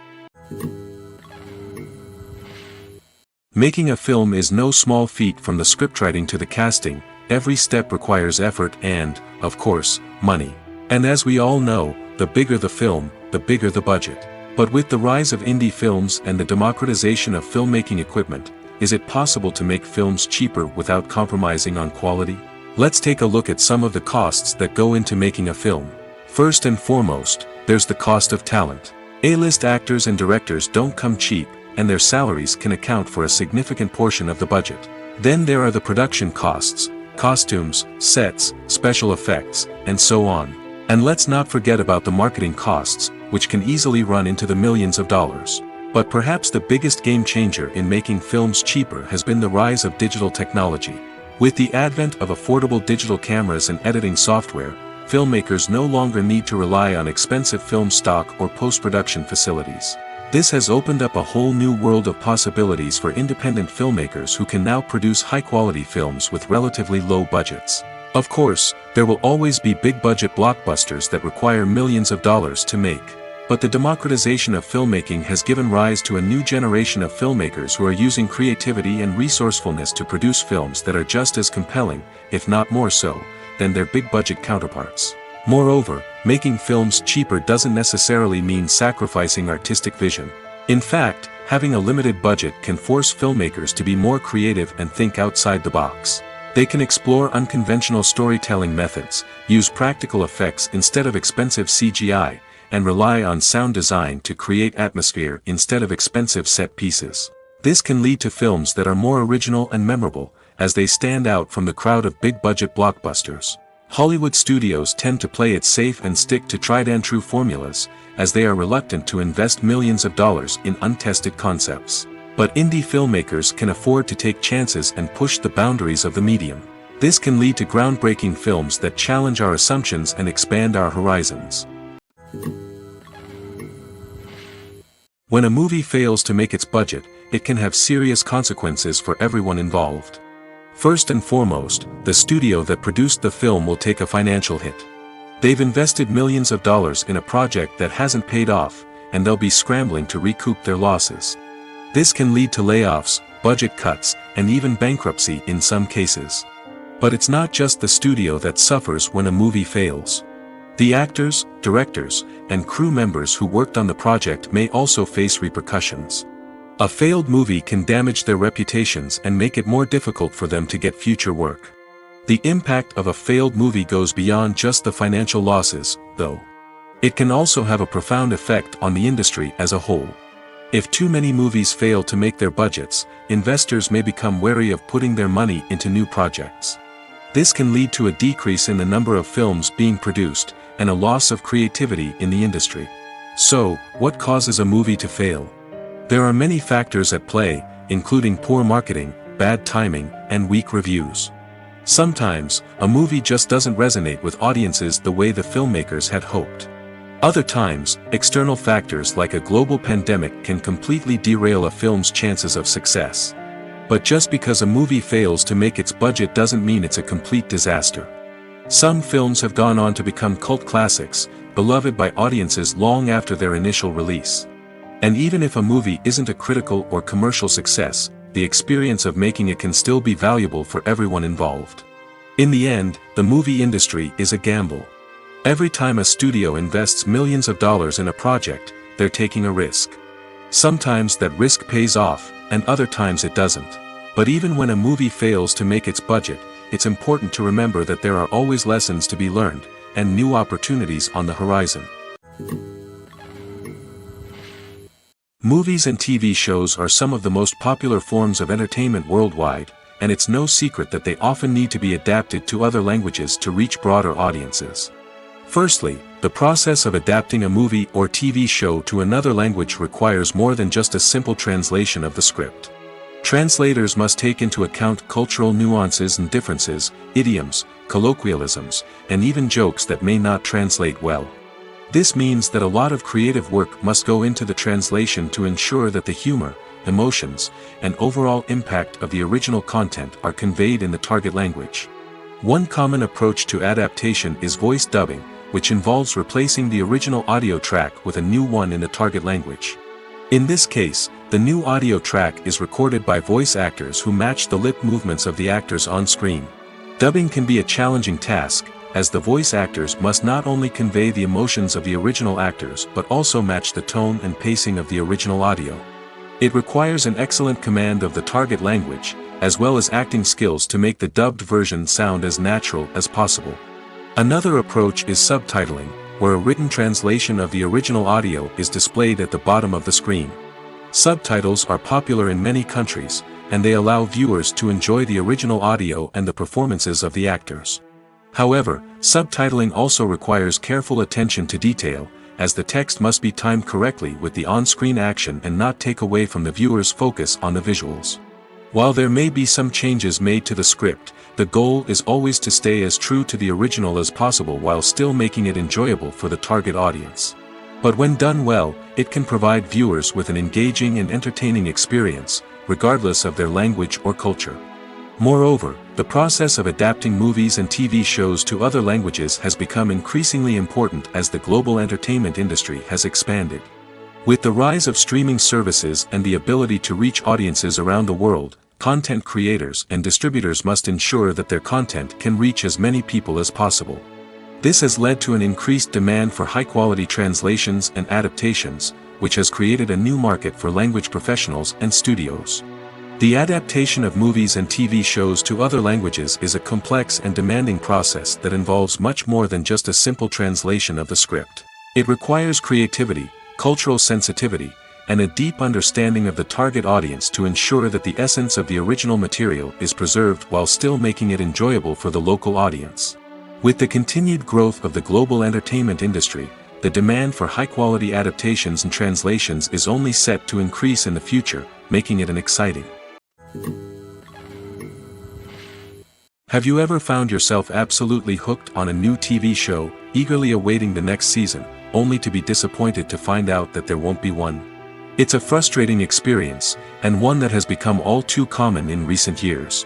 A: Making a film is no small feat. From the scriptwriting to the casting, every step requires effort and, of course, money. And as we all know, the bigger the film, the bigger the budget. But with the rise of indie films and the democratization of filmmaking equipment, is it possible to make films cheaper without compromising on quality? Let's take a look at some of the costs that go into making a film. First and foremost, there's the cost of talent. A-list actors and directors don't come cheap, and their salaries can account for a significant portion of the budget. Then there are the production costs, costumes, sets, special effects, and so on. And let's not forget about the marketing costs, which can easily run into the millions of dollars. But perhaps the biggest game changer in making films cheaper has been the rise of digital technology. With the advent of affordable digital cameras and editing software, filmmakers no longer need to rely on expensive film stock or post-production facilities. This has opened up a whole new world of possibilities for independent filmmakers who can now produce high-quality films with relatively low budgets. Of course, there will always be big-budget blockbusters that require millions of dollars to make. But the democratization of filmmaking has given rise to a new generation of filmmakers who are using creativity and resourcefulness to produce films that are just as compelling, if not more so, than their big-budget counterparts. Moreover, making films cheaper doesn't necessarily mean sacrificing artistic vision. In fact, having a limited budget can force filmmakers to be more creative and think outside the box. They can explore unconventional storytelling methods, use practical effects instead of expensive CGI, and rely on sound design to create atmosphere instead of expensive set pieces. This can lead to films that are more original and memorable, as they stand out from the crowd of big-budget blockbusters. Hollywood studios tend to play it safe and stick to tried-and-true formulas, as they are reluctant to invest millions of dollars in untested concepts. But indie filmmakers can afford to take chances and push the boundaries of the medium. This can lead to groundbreaking films that challenge our assumptions and expand our horizons. When a movie fails to make its budget, it can have serious consequences for everyone involved. First and foremost, the studio that produced the film will take a financial hit. They've invested millions of dollars in a project that hasn't paid off, and they'll be scrambling to recoup their losses. This can lead to layoffs, budget cuts, and even bankruptcy in some cases. But it's not just the studio that suffers when a movie fails. The actors, directors, and crew members who worked on the project may also face repercussions. A failed movie can damage their reputations and make it more difficult for them to get future work. The impact of a failed movie goes beyond just the financial losses, though. It can also have a profound effect on the industry as a whole. If too many movies fail to make their budgets, investors may become wary of putting their money into new projects. This can lead to a decrease in the number of films being produced, and a loss of creativity in the industry. So, what causes a movie to fail? There are many factors at play, including poor marketing, bad timing, and weak reviews. Sometimes, a movie just doesn't resonate with audiences the way the filmmakers had hoped. Other times, external factors like a global pandemic can completely derail a film's chances of success. But just because a movie fails to make its budget doesn't mean it's a complete disaster. Some films have gone on to become cult classics, beloved by audiences long after their initial release. And even if a movie isn't a critical or commercial success, the experience of making it can still be valuable for everyone involved. In the end, the movie industry is a gamble. Every time a studio invests millions of dollars in a project, they're taking a risk. Sometimes that risk pays off, and other times it doesn't. But even when a movie fails to make its budget, it's important to remember that there are always lessons to be learned, and new opportunities on the horizon. Movies and TV shows are some of the most popular forms of entertainment worldwide, and it's no secret that they often need to be adapted to other languages to reach broader audiences. Firstly, the process of adapting a movie or TV show to another language requires more than just a simple translation of the script. Translators must take into account cultural nuances and differences, idioms, colloquialisms, and even jokes that may not translate well. This means that a lot of creative work must go into the translation to ensure that the humor, emotions, and overall impact of the original content are conveyed in the target language. One common approach to adaptation is voice dubbing, which involves replacing the original audio track with a new one in the target language. In this case, the new audio track is recorded by voice actors who match the lip movements of the actors on screen. Dubbing can be a challenging task, as the voice actors must not only convey the emotions of the original actors but also match the tone and pacing of the original audio. It requires an excellent command of the target language, as well as acting skills to make the dubbed version sound as natural as possible. Another approach is subtitling, where a written translation of the original audio is displayed at the bottom of the screen. Subtitles are popular in many countries, and they allow viewers to enjoy the original audio and the performances of the actors. However, subtitling also requires careful attention to detail, as the text must be timed correctly with the on-screen action and not take away from the viewer's focus on the visuals. While there may be some changes made to the script, the goal is always to stay as true to the original as possible while still making it enjoyable for the target audience. But when done well, it can provide viewers with an engaging and entertaining experience, regardless of their language or culture. Moreover, the process of adapting movies and TV shows to other languages has become increasingly important as the global entertainment industry has expanded. With the rise of streaming services and the ability to reach audiences around the world, content creators and distributors must ensure that their content can reach as many people as possible. This has led to an increased demand for high-quality translations and adaptations, which has created a new market for language professionals and studios. The adaptation of movies and TV shows to other languages is a complex and demanding process that involves much more than just a simple translation of the script. It requires creativity, cultural sensitivity, and a deep understanding of the target audience to ensure that the essence of the original material is preserved while still making it enjoyable for the local audience. With the continued growth of the global entertainment industry, the demand for high-quality adaptations and translations is only set to increase in the future, making it an exciting. Have you ever found yourself absolutely hooked on a new TV show, eagerly awaiting the next season, only to be disappointed to find out that there won't be one? It's a frustrating experience, and one that has become all too common in recent years.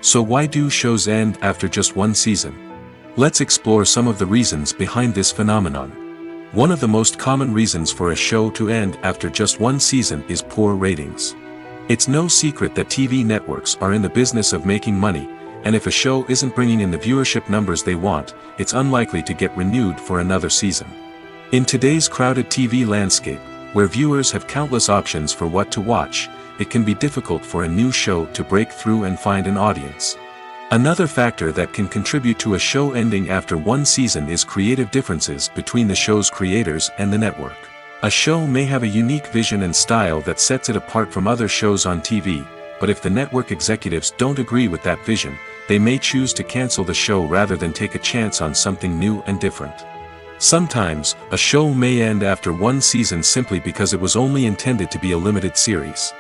A: So why do shows end after just one season? Let's explore some of the reasons behind this phenomenon. One of the most common reasons for a show to end after just one season is poor ratings. It's no secret that TV networks are in the business of making money, and if a show isn't bringing in the viewership numbers they want, it's unlikely to get renewed for another season. In today's crowded TV landscape, where viewers have countless options for what to watch, it can be difficult for a new show to break through and find an audience. Another factor that can contribute to a show ending after one season is creative differences between the show's creators and the network. A show may have a unique vision and style that sets it apart from other shows on TV, but if the network executives don't agree with that vision, they may choose to cancel the show rather than take a chance on something new and different. Sometimes, a show may end after one season simply because it was only intended to be a limited series.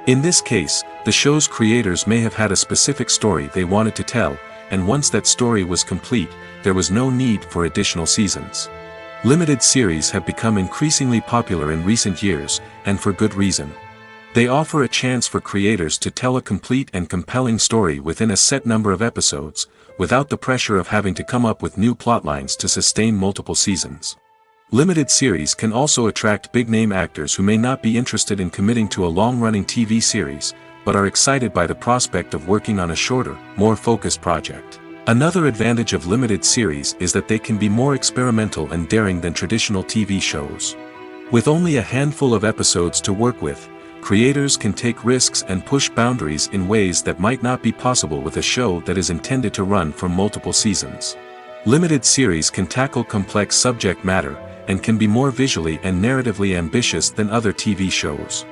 A: In this case, the show's creators may have had a specific story they wanted to tell, and once that story was complete, there was no need for additional seasons. Limited series have become increasingly popular in recent years, and for good reason. They offer a chance for creators to tell a complete and compelling story within a set number of episodes, without the pressure of having to come up with new plotlines to sustain multiple seasons. Limited series can also attract big-name actors who may not be interested in committing to a long-running TV series, but are excited by the prospect of working on a shorter, more focused project. Another advantage of limited series is that they can be more experimental and daring than traditional TV shows. With only a handful of episodes to work with, creators can take risks and push boundaries in ways that might not be possible with a show that is intended to run for multiple seasons. Limited series can tackle complex subject matter, and can be more visually and narratively ambitious than other TV shows.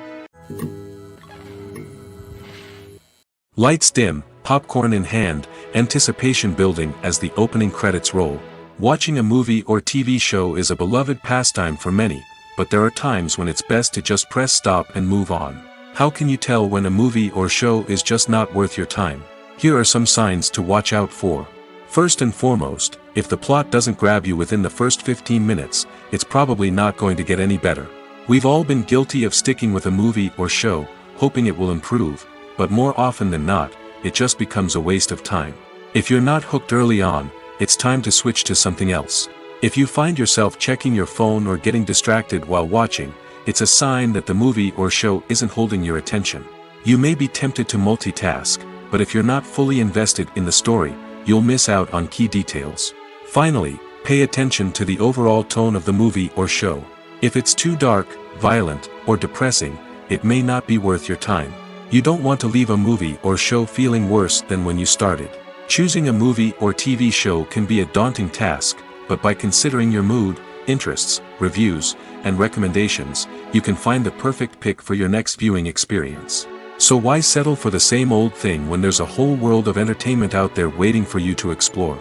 A: Lights dim, popcorn in hand, anticipation building as the opening credits roll. Watching a movie or TV show is a beloved pastime for many, but there are times when it's best to just press stop and move on. How can you tell when a movie or show is just not worth your time? Here are some signs to watch out for. First and foremost, if the plot doesn't grab you within the first 15 minutes, it's probably not going to get any better. We've all been guilty of sticking with a movie or show, hoping it will improve, but more often than not, it just becomes a waste of time. If you're not hooked early on, it's time to switch to something else. If you find yourself checking your phone or getting distracted while watching, it's a sign that the movie or show isn't holding your attention. You may be tempted to multitask, but if you're not fully invested in the story, you'll miss out on key details. Finally, pay attention to the overall tone of the movie or show. If it's too dark, violent, or depressing, it may not be worth your time. You don't want to leave a movie or show feeling worse than when you started. Choosing a movie or TV show can be a daunting task, but by considering your mood, interests, reviews, and recommendations, you can find the perfect pick for your next viewing experience. So why settle for the same old thing when there's a whole world of entertainment out there waiting for you to explore?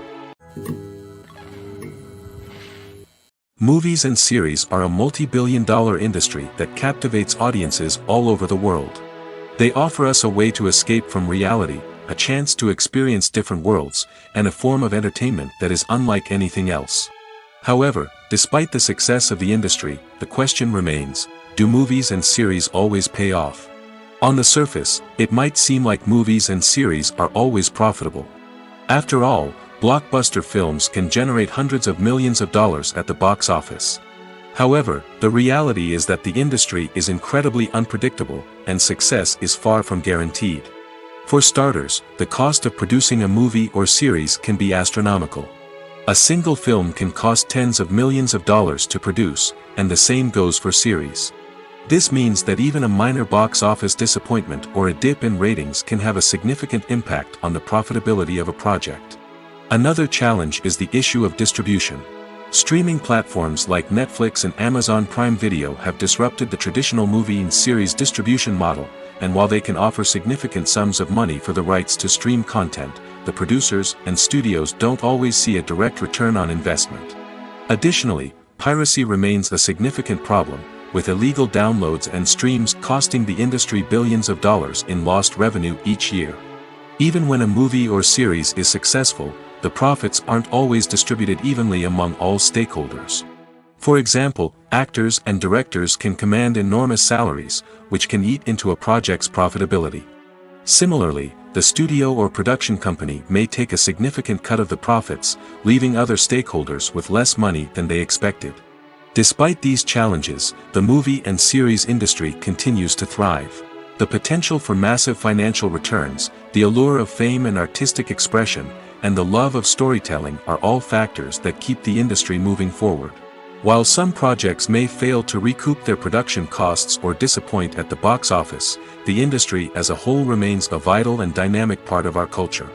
A: Movies and series are a multi-billion-dollar industry that captivates audiences all over the world. They offer us a way to escape from reality, a chance to experience different worlds, and a form of entertainment that is unlike anything else. However, despite the success of the industry, the question remains, do movies and series always pay off? On the surface, it might seem like movies and series are always profitable. After all, blockbuster films can generate hundreds of millions of dollars at the box office. However, the reality is that the industry is incredibly unpredictable, and success is far from guaranteed. For starters, the cost of producing a movie or series can be astronomical. A single film can cost tens of millions of dollars to produce, and the same goes for series. This means that even a minor box office disappointment or a dip in ratings can have a significant impact on the profitability of a project. Another challenge is the issue of distribution. Streaming platforms like Netflix and Amazon Prime Video have disrupted the traditional movie and series distribution model, and while they can offer significant sums of money for the rights to stream content, the producers and studios don't always see a direct return on investment. Additionally, piracy remains a significant problem, with illegal downloads and streams costing the industry billions of dollars in lost revenue each year. Even when a movie or series is successful, the profits aren't always distributed evenly among all stakeholders. For example, actors and directors can command enormous salaries, which can eat into a project's profitability. Similarly, the studio or production company may take a significant cut of the profits, leaving other stakeholders with less money than they expected. Despite these challenges, the movie and series industry continues to thrive. The potential for massive financial returns, the allure of fame and artistic expression, and the love of storytelling are all factors that keep the industry moving forward. While some projects may fail to recoup their production costs or disappoint at the box office, the industry as a whole remains a vital and dynamic part of our culture.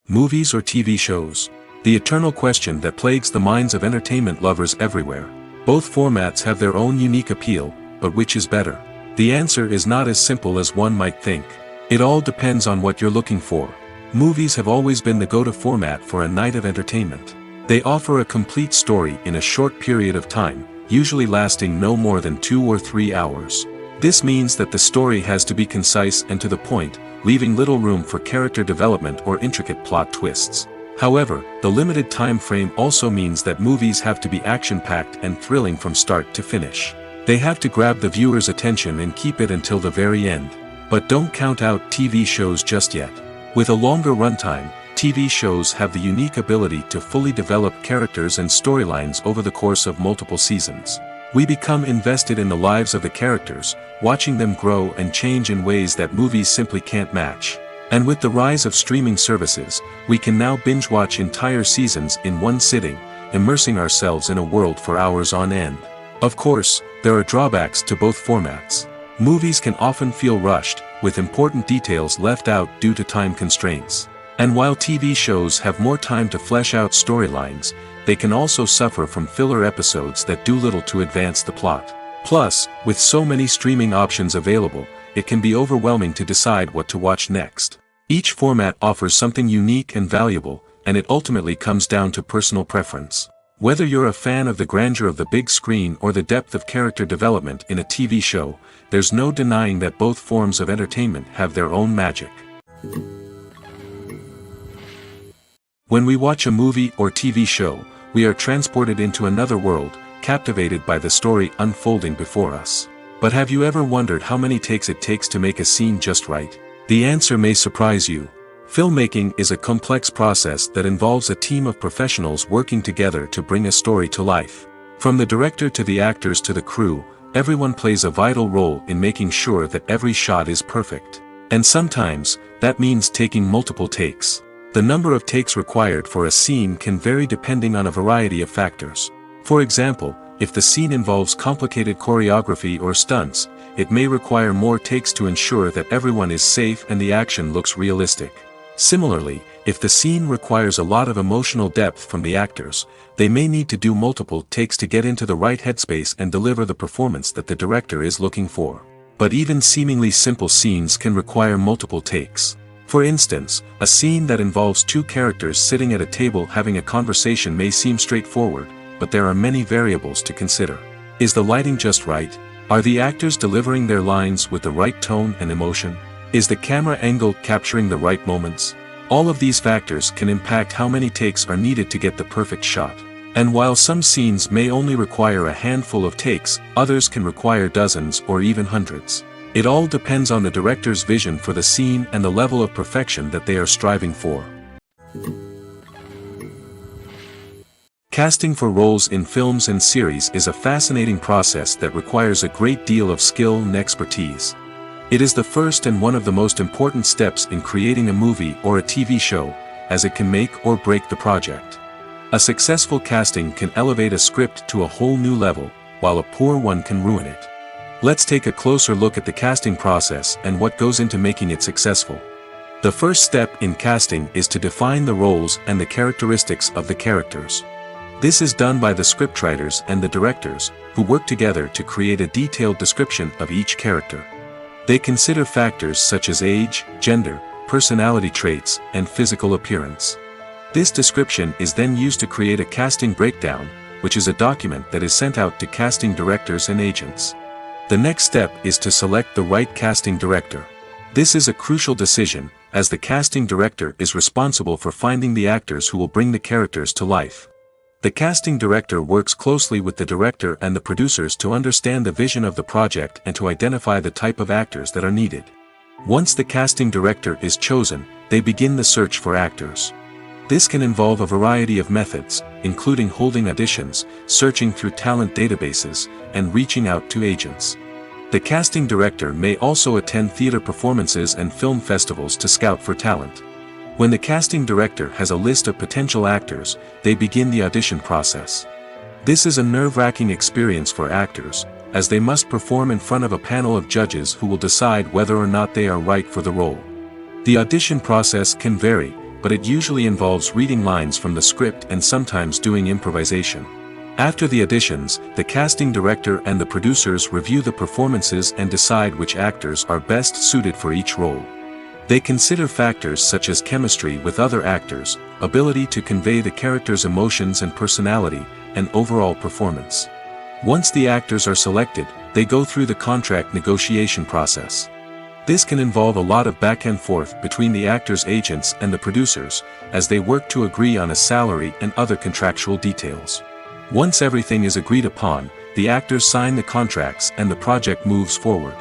A: Movies or TV shows. the eternal question that plagues the minds of entertainment lovers everywhere. Both formats have their own unique appeal, but which is better? The answer is not as simple as one might think. It all depends on what you're looking for. Movies have always been the go-to format for a night of entertainment. They offer a complete story in a short period of time, usually lasting no more than 2 or 3 hours. This means that the story has to be concise and to the point, leaving little room for character development or intricate plot twists. However, the limited time frame also means that movies have to be action-packed and thrilling from start to finish. They have to grab the viewer's attention and keep it until the very end. But don't count out TV shows just yet. With a longer runtime, TV shows have the unique ability to fully develop characters and storylines over the course of multiple seasons. We become invested in the lives of the characters, watching them grow and change in ways that movies simply can't match. And with the rise of streaming services, we can now binge-watch entire seasons in one sitting, immersing ourselves in a world for hours on end. Of course, there are drawbacks to both formats. Movies can often feel rushed, with important details left out due to time constraints. And while TV shows have more time to flesh out storylines, they can also suffer from filler episodes that do little to advance the plot. Plus, with so many streaming options available, it can be overwhelming to decide what to watch next. Each format offers something unique and valuable, and it ultimately comes down to personal preference. Whether you're a fan of the grandeur of the big screen or the depth of character development in a TV show, there's no denying that both forms of entertainment have their own magic. When we watch a movie or TV show, we are transported into another world, captivated by the story unfolding before us. But have you ever wondered how many takes it takes to make a scene just right? The answer may surprise you. Filmmaking is a complex process that involves a team of professionals working together to bring a story to life. From the director to the actors to the crew, everyone plays a vital role in making sure that every shot is perfect. And sometimes, that means taking multiple takes. The number of takes required for a scene can vary depending on a variety of factors. For example, if the scene involves complicated choreography or stunts, it may require more takes to ensure that everyone is safe and the action looks realistic. Similarly, if the scene requires a lot of emotional depth from the actors, they may need to do multiple takes to get into the right headspace and deliver the performance that the director is looking for. But even seemingly simple scenes can require multiple takes. For instance, a scene that involves 2 characters sitting at a table having a conversation may seem straightforward, but there are many variables to consider. Is the lighting just right? Are the actors delivering their lines with the right tone and emotion? Is the camera angle capturing the right moments? All of these factors can impact how many takes are needed to get the perfect shot. And while some scenes may only require a handful of takes, others can require dozens or even hundreds. It all depends on the director's vision for the scene and the level of perfection that they are striving for. Casting for roles in films and series is a fascinating process that requires a great deal of skill and expertise. It is the first and one of the most important steps in creating a movie or a TV show, as it can make or break the project. A successful casting can elevate a script to a whole new level, while a poor one can ruin it. Let's take a closer look at the casting process and what goes into making it successful. The first step in casting is to define the roles and the characteristics of the characters. This is done by the scriptwriters and the directors, who work together to create a detailed description of each character. They consider factors such as age, gender, personality traits, and physical appearance. This description is then used to create a casting breakdown, which is a document that is sent out to casting directors and agents. The next step is to select the right casting director. This is a crucial decision, as the casting director is responsible for finding the actors who will bring the characters to life. The casting director works closely with the director and the producers to understand the vision of the project and to identify the type of actors that are needed. Once the casting director is chosen, they begin the search for actors. This can involve a variety of methods, including holding auditions, searching through talent databases, and reaching out to agents. The casting director may also attend theater performances and film festivals to scout for talent. When the casting director has a list of potential actors, they begin the audition process. This is a nerve-wracking experience for actors, as they must perform in front of a panel of judges who will decide whether or not they are right for the role. The audition process can vary, but it usually involves reading lines from the script and sometimes doing improvisation. After the auditions, the casting director and the producers review the performances and decide which actors are best suited for each role. They consider factors such as chemistry with other actors, ability to convey the character's emotions and personality, and overall performance. Once the actors are selected, they go through the contract negotiation process. This can involve a lot of back and forth between the actors' agents and the producers, as they work to agree on a salary and other contractual details. Once everything is agreed upon, the actors sign the contracts and the project moves forward.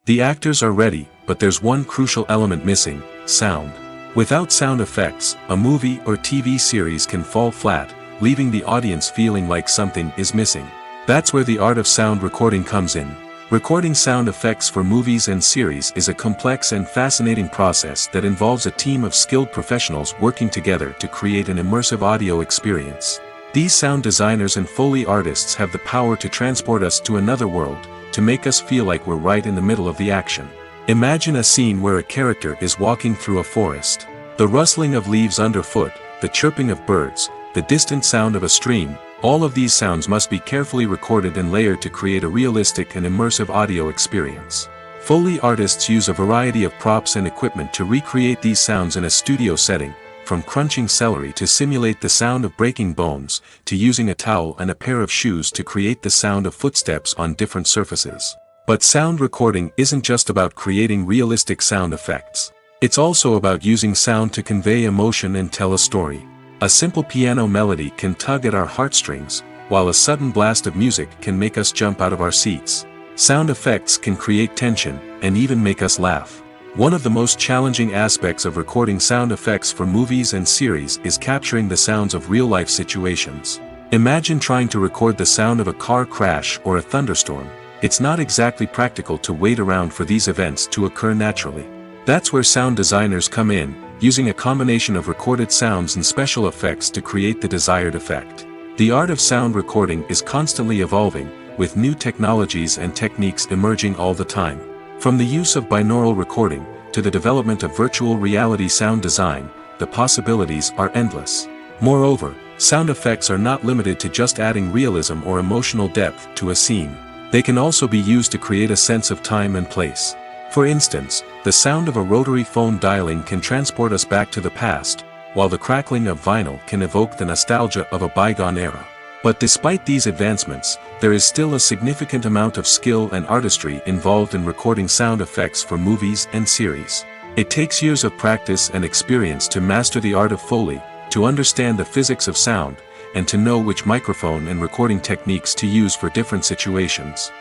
A: The actors are ready, but there's one crucial element missing: sound. Without sound effects, a movie or TV series can fall flat, leaving the audience feeling like something is missing. That's where the art of sound recording comes in. Recording sound effects for movies and series is a complex and fascinating process that involves a team of skilled professionals working together to create an immersive audio experience. These sound designers and Foley artists have the power to transport us to another world, to make us feel like we're right in the middle of the action. Imagine a scene where a character is walking through a forest. The rustling of leaves underfoot, the chirping of birds, the distant sound of a stream, all of these sounds must be carefully recorded and layered to create a realistic and immersive audio experience. Foley artists use a variety of props and equipment to recreate these sounds in a studio setting, from crunching celery to simulate the sound of breaking bones, to using a towel and a pair of shoes to create the sound of footsteps on different surfaces. But sound recording isn't just about creating realistic sound effects. It's also about using sound to convey emotion and tell a story. A simple piano melody can tug at our heartstrings, while a sudden blast of music can make us jump out of our seats. Sound effects can create tension, and even make us laugh. One of the most challenging aspects of recording sound effects for movies and series is capturing the sounds of real-life situations. Imagine trying to record the sound of a car crash or a thunderstorm. It's not exactly practical to wait around for these events to occur naturally. That's where sound designers come in, using a combination of recorded sounds and special effects to create the desired effect. The art of sound recording is constantly evolving, with new technologies and techniques emerging all the time. From the use of binaural recording, to the development of virtual reality sound design, the possibilities are endless. Moreover, sound effects are not limited to just adding realism or emotional depth to a scene. They can also be used to create a sense of time and place. For instance, the sound of a rotary phone dialing can transport us back to the past, while the crackling of vinyl can evoke the nostalgia of a bygone era. But despite these advancements, there is still a significant amount of skill and artistry involved in recording sound effects for movies and series. It takes years of practice and experience to master the art of Foley, to understand the physics of sound, and to know which microphone and recording techniques to use for different situations.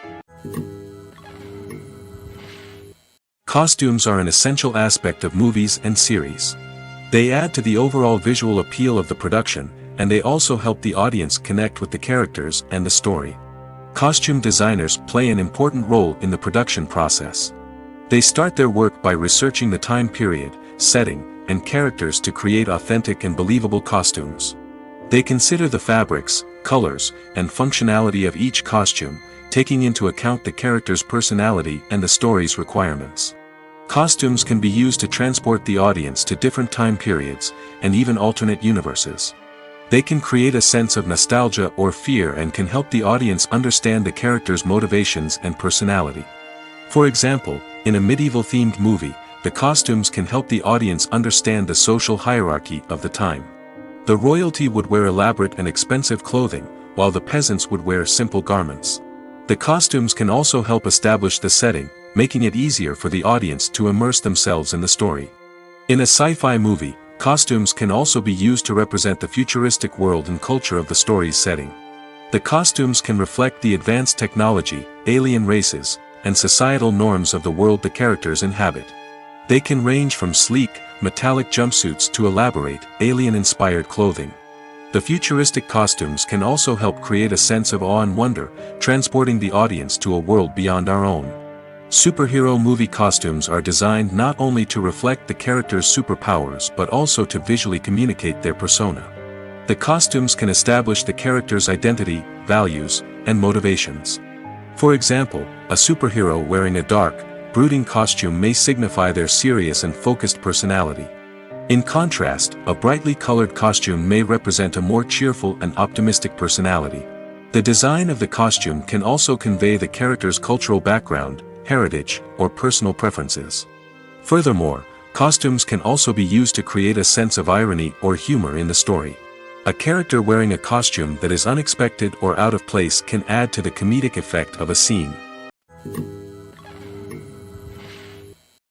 A: Costumes are an essential aspect of movies and series. They add to the overall visual appeal of the production, and they also help the audience connect with the characters and the story. Costume designers play an important role in the production process. They start their work by researching the time period, setting, and characters to create authentic and believable costumes. They consider the fabrics, colors, and functionality of each costume, taking into account the character's personality and the story's requirements. Costumes can be used to transport the audience to different time periods, and even alternate universes. They can create a sense of nostalgia or fear and can help the audience understand the character's motivations and personality. For example, in a medieval-themed movie, the costumes can help the audience understand the social hierarchy of the time. The royalty would wear elaborate and expensive clothing, while the peasants would wear simple garments. The costumes can also help establish the setting, making it easier for the audience to immerse themselves in the story. In a sci-fi movie, costumes can also be used to represent the futuristic world and culture of the story's setting. The costumes can reflect the advanced technology, alien races, and societal norms of the world the characters inhabit. They can range from sleek, metallic jumpsuits to elaborate, alien-inspired clothing. The futuristic costumes can also help create a sense of awe and wonder, transporting the audience to a world beyond our own. Superhero movie costumes are designed not only to reflect the character's superpowers but also to visually communicate their persona. The costumes can establish the character's identity, values, and motivations. For example, a superhero wearing a dark, brooding costume may signify their serious and focused personality. In contrast, a brightly colored costume may represent a more cheerful and optimistic personality. The design of the costume can also convey the character's cultural background, heritage, or personal preferences. Furthermore, costumes can also be used to create a sense of irony or humor in the story. A character wearing a costume that is unexpected or out of place can add to the comedic effect of a scene.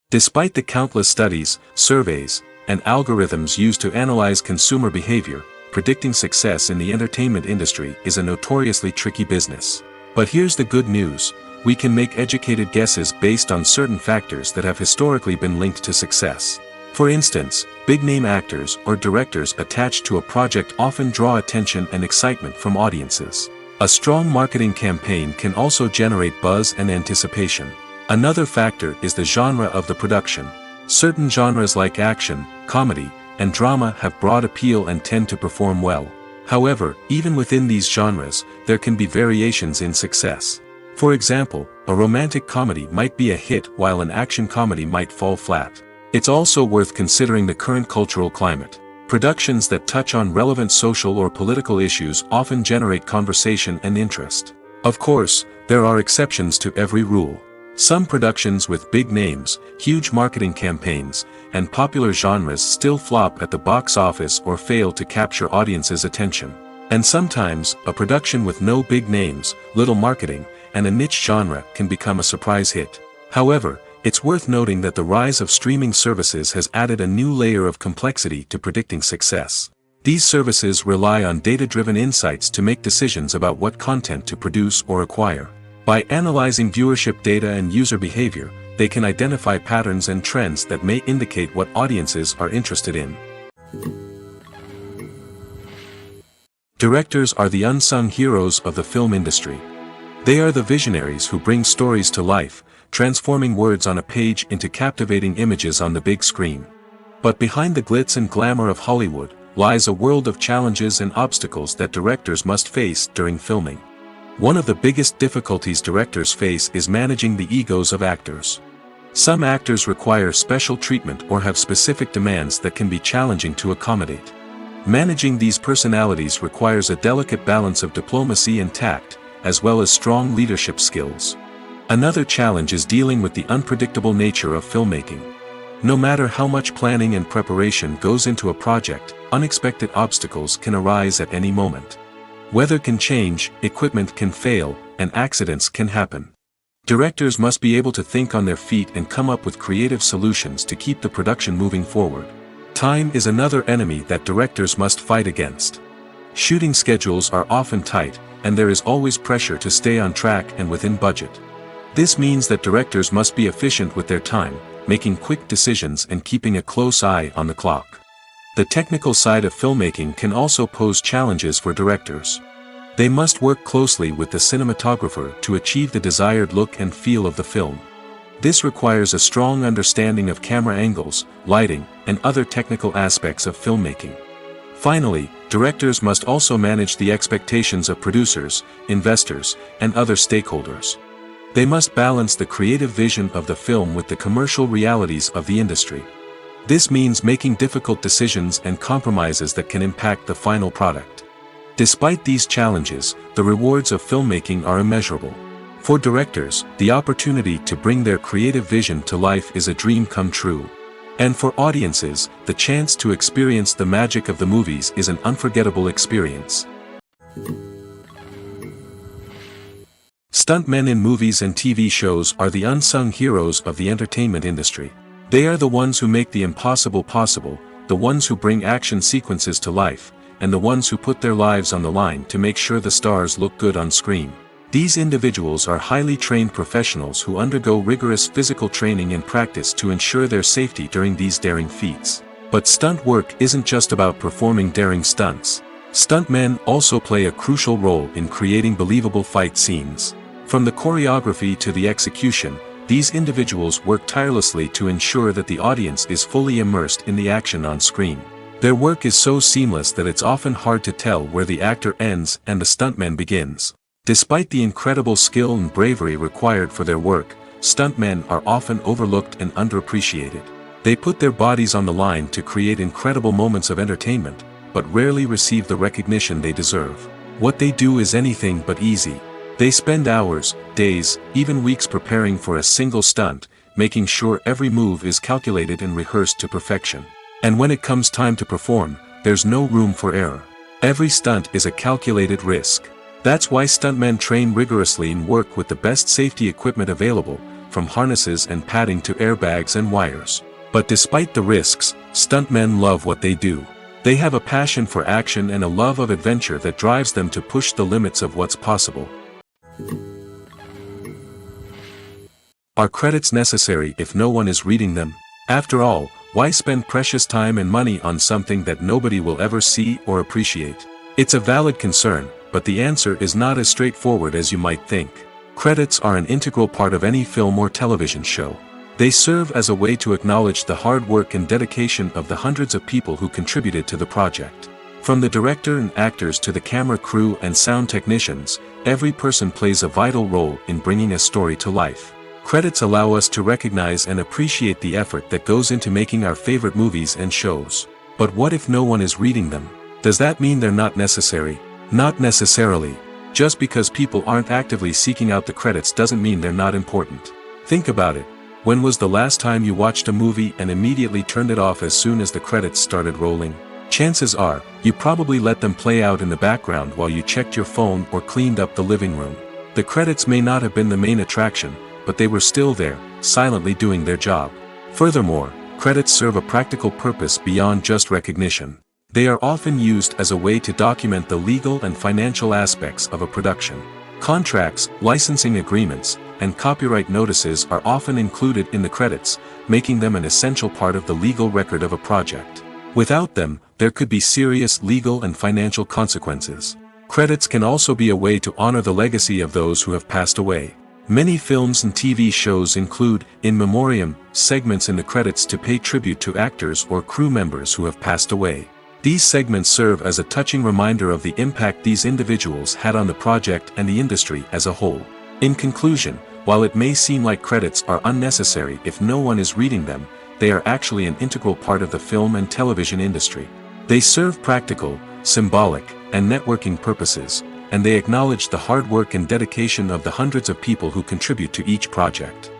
A: Despite the countless studies, surveys, and algorithms used to analyze consumer behavior, predicting success in the entertainment industry is a notoriously tricky business. But here's the good news: we can make educated guesses based on certain factors that have historically been linked to success. For instance, big-name actors or directors attached to a project often draw attention and excitement from audiences. A strong marketing campaign can also generate buzz and anticipation. Another factor is the genre of the production. Certain genres like action, comedy, and drama have broad appeal and tend to perform well. However, even within these genres, there can be variations in success. For example, a romantic comedy might be a hit while an action comedy might fall flat. It's also worth considering the current cultural climate. Productions that touch on relevant social or political issues often generate conversation and interest. Of course, there are exceptions to every rule. Some productions with big names, huge marketing campaigns, and popular genres still flop at the box office or fail to capture audiences' attention. And sometimes, a production with no big names, little marketing, and a niche genre can become a surprise hit. However, it's worth noting that the rise of streaming services has added a new layer of complexity to predicting success. These services rely on data-driven insights to make decisions about what content to produce or acquire. By analyzing viewership data and user behavior, they can identify patterns and trends that may indicate what audiences are interested in. Directors are the unsung heroes of the film industry. They are the visionaries who bring stories to life, transforming words on a page into captivating images on the big screen. But behind the glitz and glamour of Hollywood lies a world of challenges and obstacles that directors must face during filming. One of the biggest difficulties directors face is managing the egos of actors. Some actors require special treatment or have specific demands that can be challenging to accommodate. Managing these personalities requires a delicate balance of diplomacy and tact, as well as strong leadership skills. Another challenge is dealing with the unpredictable nature of filmmaking. No matter how much planning and preparation goes into a project, unexpected obstacles can arise at any moment. Weather can change, equipment can fail, and accidents can happen. Directors must be able to think on their feet and come up with creative solutions to keep the production moving forward. Time is another enemy that directors must fight against. Shooting schedules are often tight, and there is always pressure to stay on track and within budget. This means that directors must be efficient with their time, making quick decisions and keeping a close eye on the clock. The technical side of filmmaking can also pose challenges for directors. They must work closely with the cinematographer to achieve the desired look and feel of the film. This requires a strong understanding of camera angles, lighting, and other technical aspects of filmmaking. Finally, directors must also manage the expectations of producers, investors, and other stakeholders. They must balance the creative vision of the film with the commercial realities of the industry. This means making difficult decisions and compromises that can impact the final product. Despite these challenges, the rewards of filmmaking are immeasurable. For directors, the opportunity to bring their creative vision to life is a dream come true. And for audiences, the chance to experience the magic of the movies is an unforgettable experience. Stuntmen in movies and TV shows are the unsung heroes of the entertainment industry. They are the ones who make the impossible possible, the ones who bring action sequences to life, and the ones who put their lives on the line to make sure the stars look good on screen. These individuals are highly trained professionals who undergo rigorous physical training and practice to ensure their safety during these daring feats. But stunt work isn't just about performing daring stunts. Stuntmen also play a crucial role in creating believable fight scenes. From the choreography to the execution, these individuals work tirelessly to ensure that the audience is fully immersed in the action on screen. Their work is so seamless that it's often hard to tell where the actor ends and the stuntman begins. Despite the incredible skill and bravery required for their work, stuntmen are often overlooked and underappreciated. They put their bodies on the line to create incredible moments of entertainment, but rarely receive the recognition they deserve. What they do is anything but easy. They spend hours, days, even weeks preparing for a single stunt, making sure every move is calculated and rehearsed to perfection. And when it comes time to perform, there's no room for error. Every stunt is a calculated risk. That's why stuntmen train rigorously and work with the best safety equipment available, from harnesses and padding to airbags and wires. But despite the risks, stuntmen love what they do. They have a passion for action and a love of adventure that drives them to push the limits of what's possible. Are credits necessary if no one is reading them? After all, why spend precious time and money on something that nobody will ever see or appreciate? It's a valid concern, but the answer is not as straightforward as you might think. Credits are an integral part of any film or television show. They serve as a way to acknowledge the hard work and dedication of the hundreds of people who contributed to the project. From the director and actors to the camera crew and sound technicians, every person plays a vital role in bringing a story to life. Credits allow us to recognize and appreciate the effort that goes into making our favorite movies and shows. But what if no one is reading them? Does that mean they're not necessary? Not necessarily. Just because people aren't actively seeking out the credits doesn't mean they're not important. Think about it. When was the last time you watched a movie and immediately turned it off as soon as the credits started rolling? Chances are, you probably let them play out in the background while you checked your phone or cleaned up the living room. The credits may not have been the main attraction, but they were still there, silently doing their job. Furthermore, credits serve a practical purpose beyond just recognition. They are often used as a way to document the legal and financial aspects of a production. Contracts, licensing agreements, and copyright notices are often included in the credits, making them an essential part of the legal record of a project. Without them, there could be serious legal and financial consequences. Credits can also be a way to honor the legacy of those who have passed away. Many films and TV shows include, in memoriam, segments in the credits to pay tribute to actors or crew members who have passed away. These segments serve as a touching reminder of the impact these individuals had on the project and the industry as a whole. In conclusion, while it may seem like credits are unnecessary if no one is reading them, they are actually an integral part of the film and television industry. They serve practical, symbolic, and networking purposes, and they acknowledge the hard work and dedication of the hundreds of people who contribute to each project.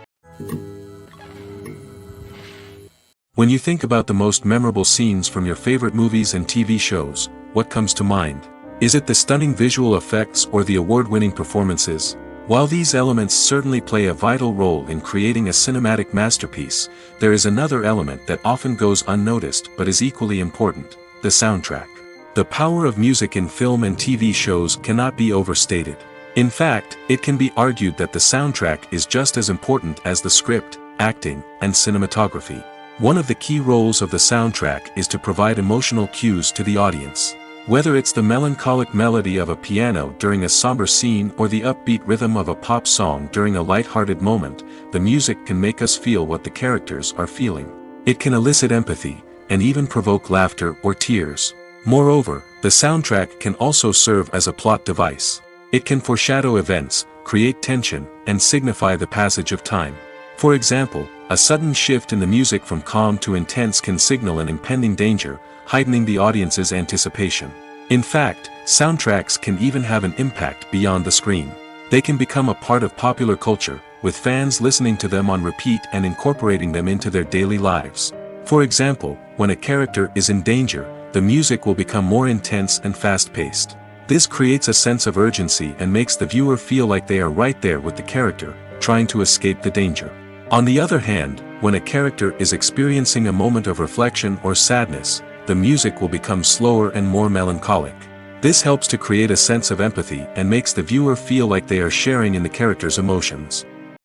A: When you think about the most memorable scenes from your favorite movies and TV shows, what comes to mind? Is it the stunning visual effects or the award-winning performances? While these elements certainly play a vital role in creating a cinematic masterpiece, there is another element that often goes unnoticed but is equally important: the soundtrack. The power of music in film and TV shows cannot be overstated. In fact, it can be argued that the soundtrack is just as important as the script, acting, and cinematography. One of the key roles of the soundtrack is to provide emotional cues to the audience. Whether it's the melancholic melody of a piano during a somber scene or the upbeat rhythm of a pop song during a light-hearted moment, the music can make us feel what the characters are feeling. It can elicit empathy, and even provoke laughter or tears. Moreover, the soundtrack can also serve as a plot device. It can foreshadow events, create tension, and signify the passage of time. For example, a sudden shift in the music from calm to intense can signal an impending danger, heightening the audience's anticipation. In fact, soundtracks can even have an impact beyond the screen. They can become a part of popular culture, with fans listening to them on repeat and incorporating them into their daily lives. For example, when a character is in danger, the music will become more intense and fast-paced. This creates a sense of urgency and makes the viewer feel like they are right there with the character, trying to escape the danger. On the other hand, when a character is experiencing a moment of reflection or sadness, the music will become slower and more melancholic. This helps to create a sense of empathy and makes the viewer feel like they are sharing in the character's emotions.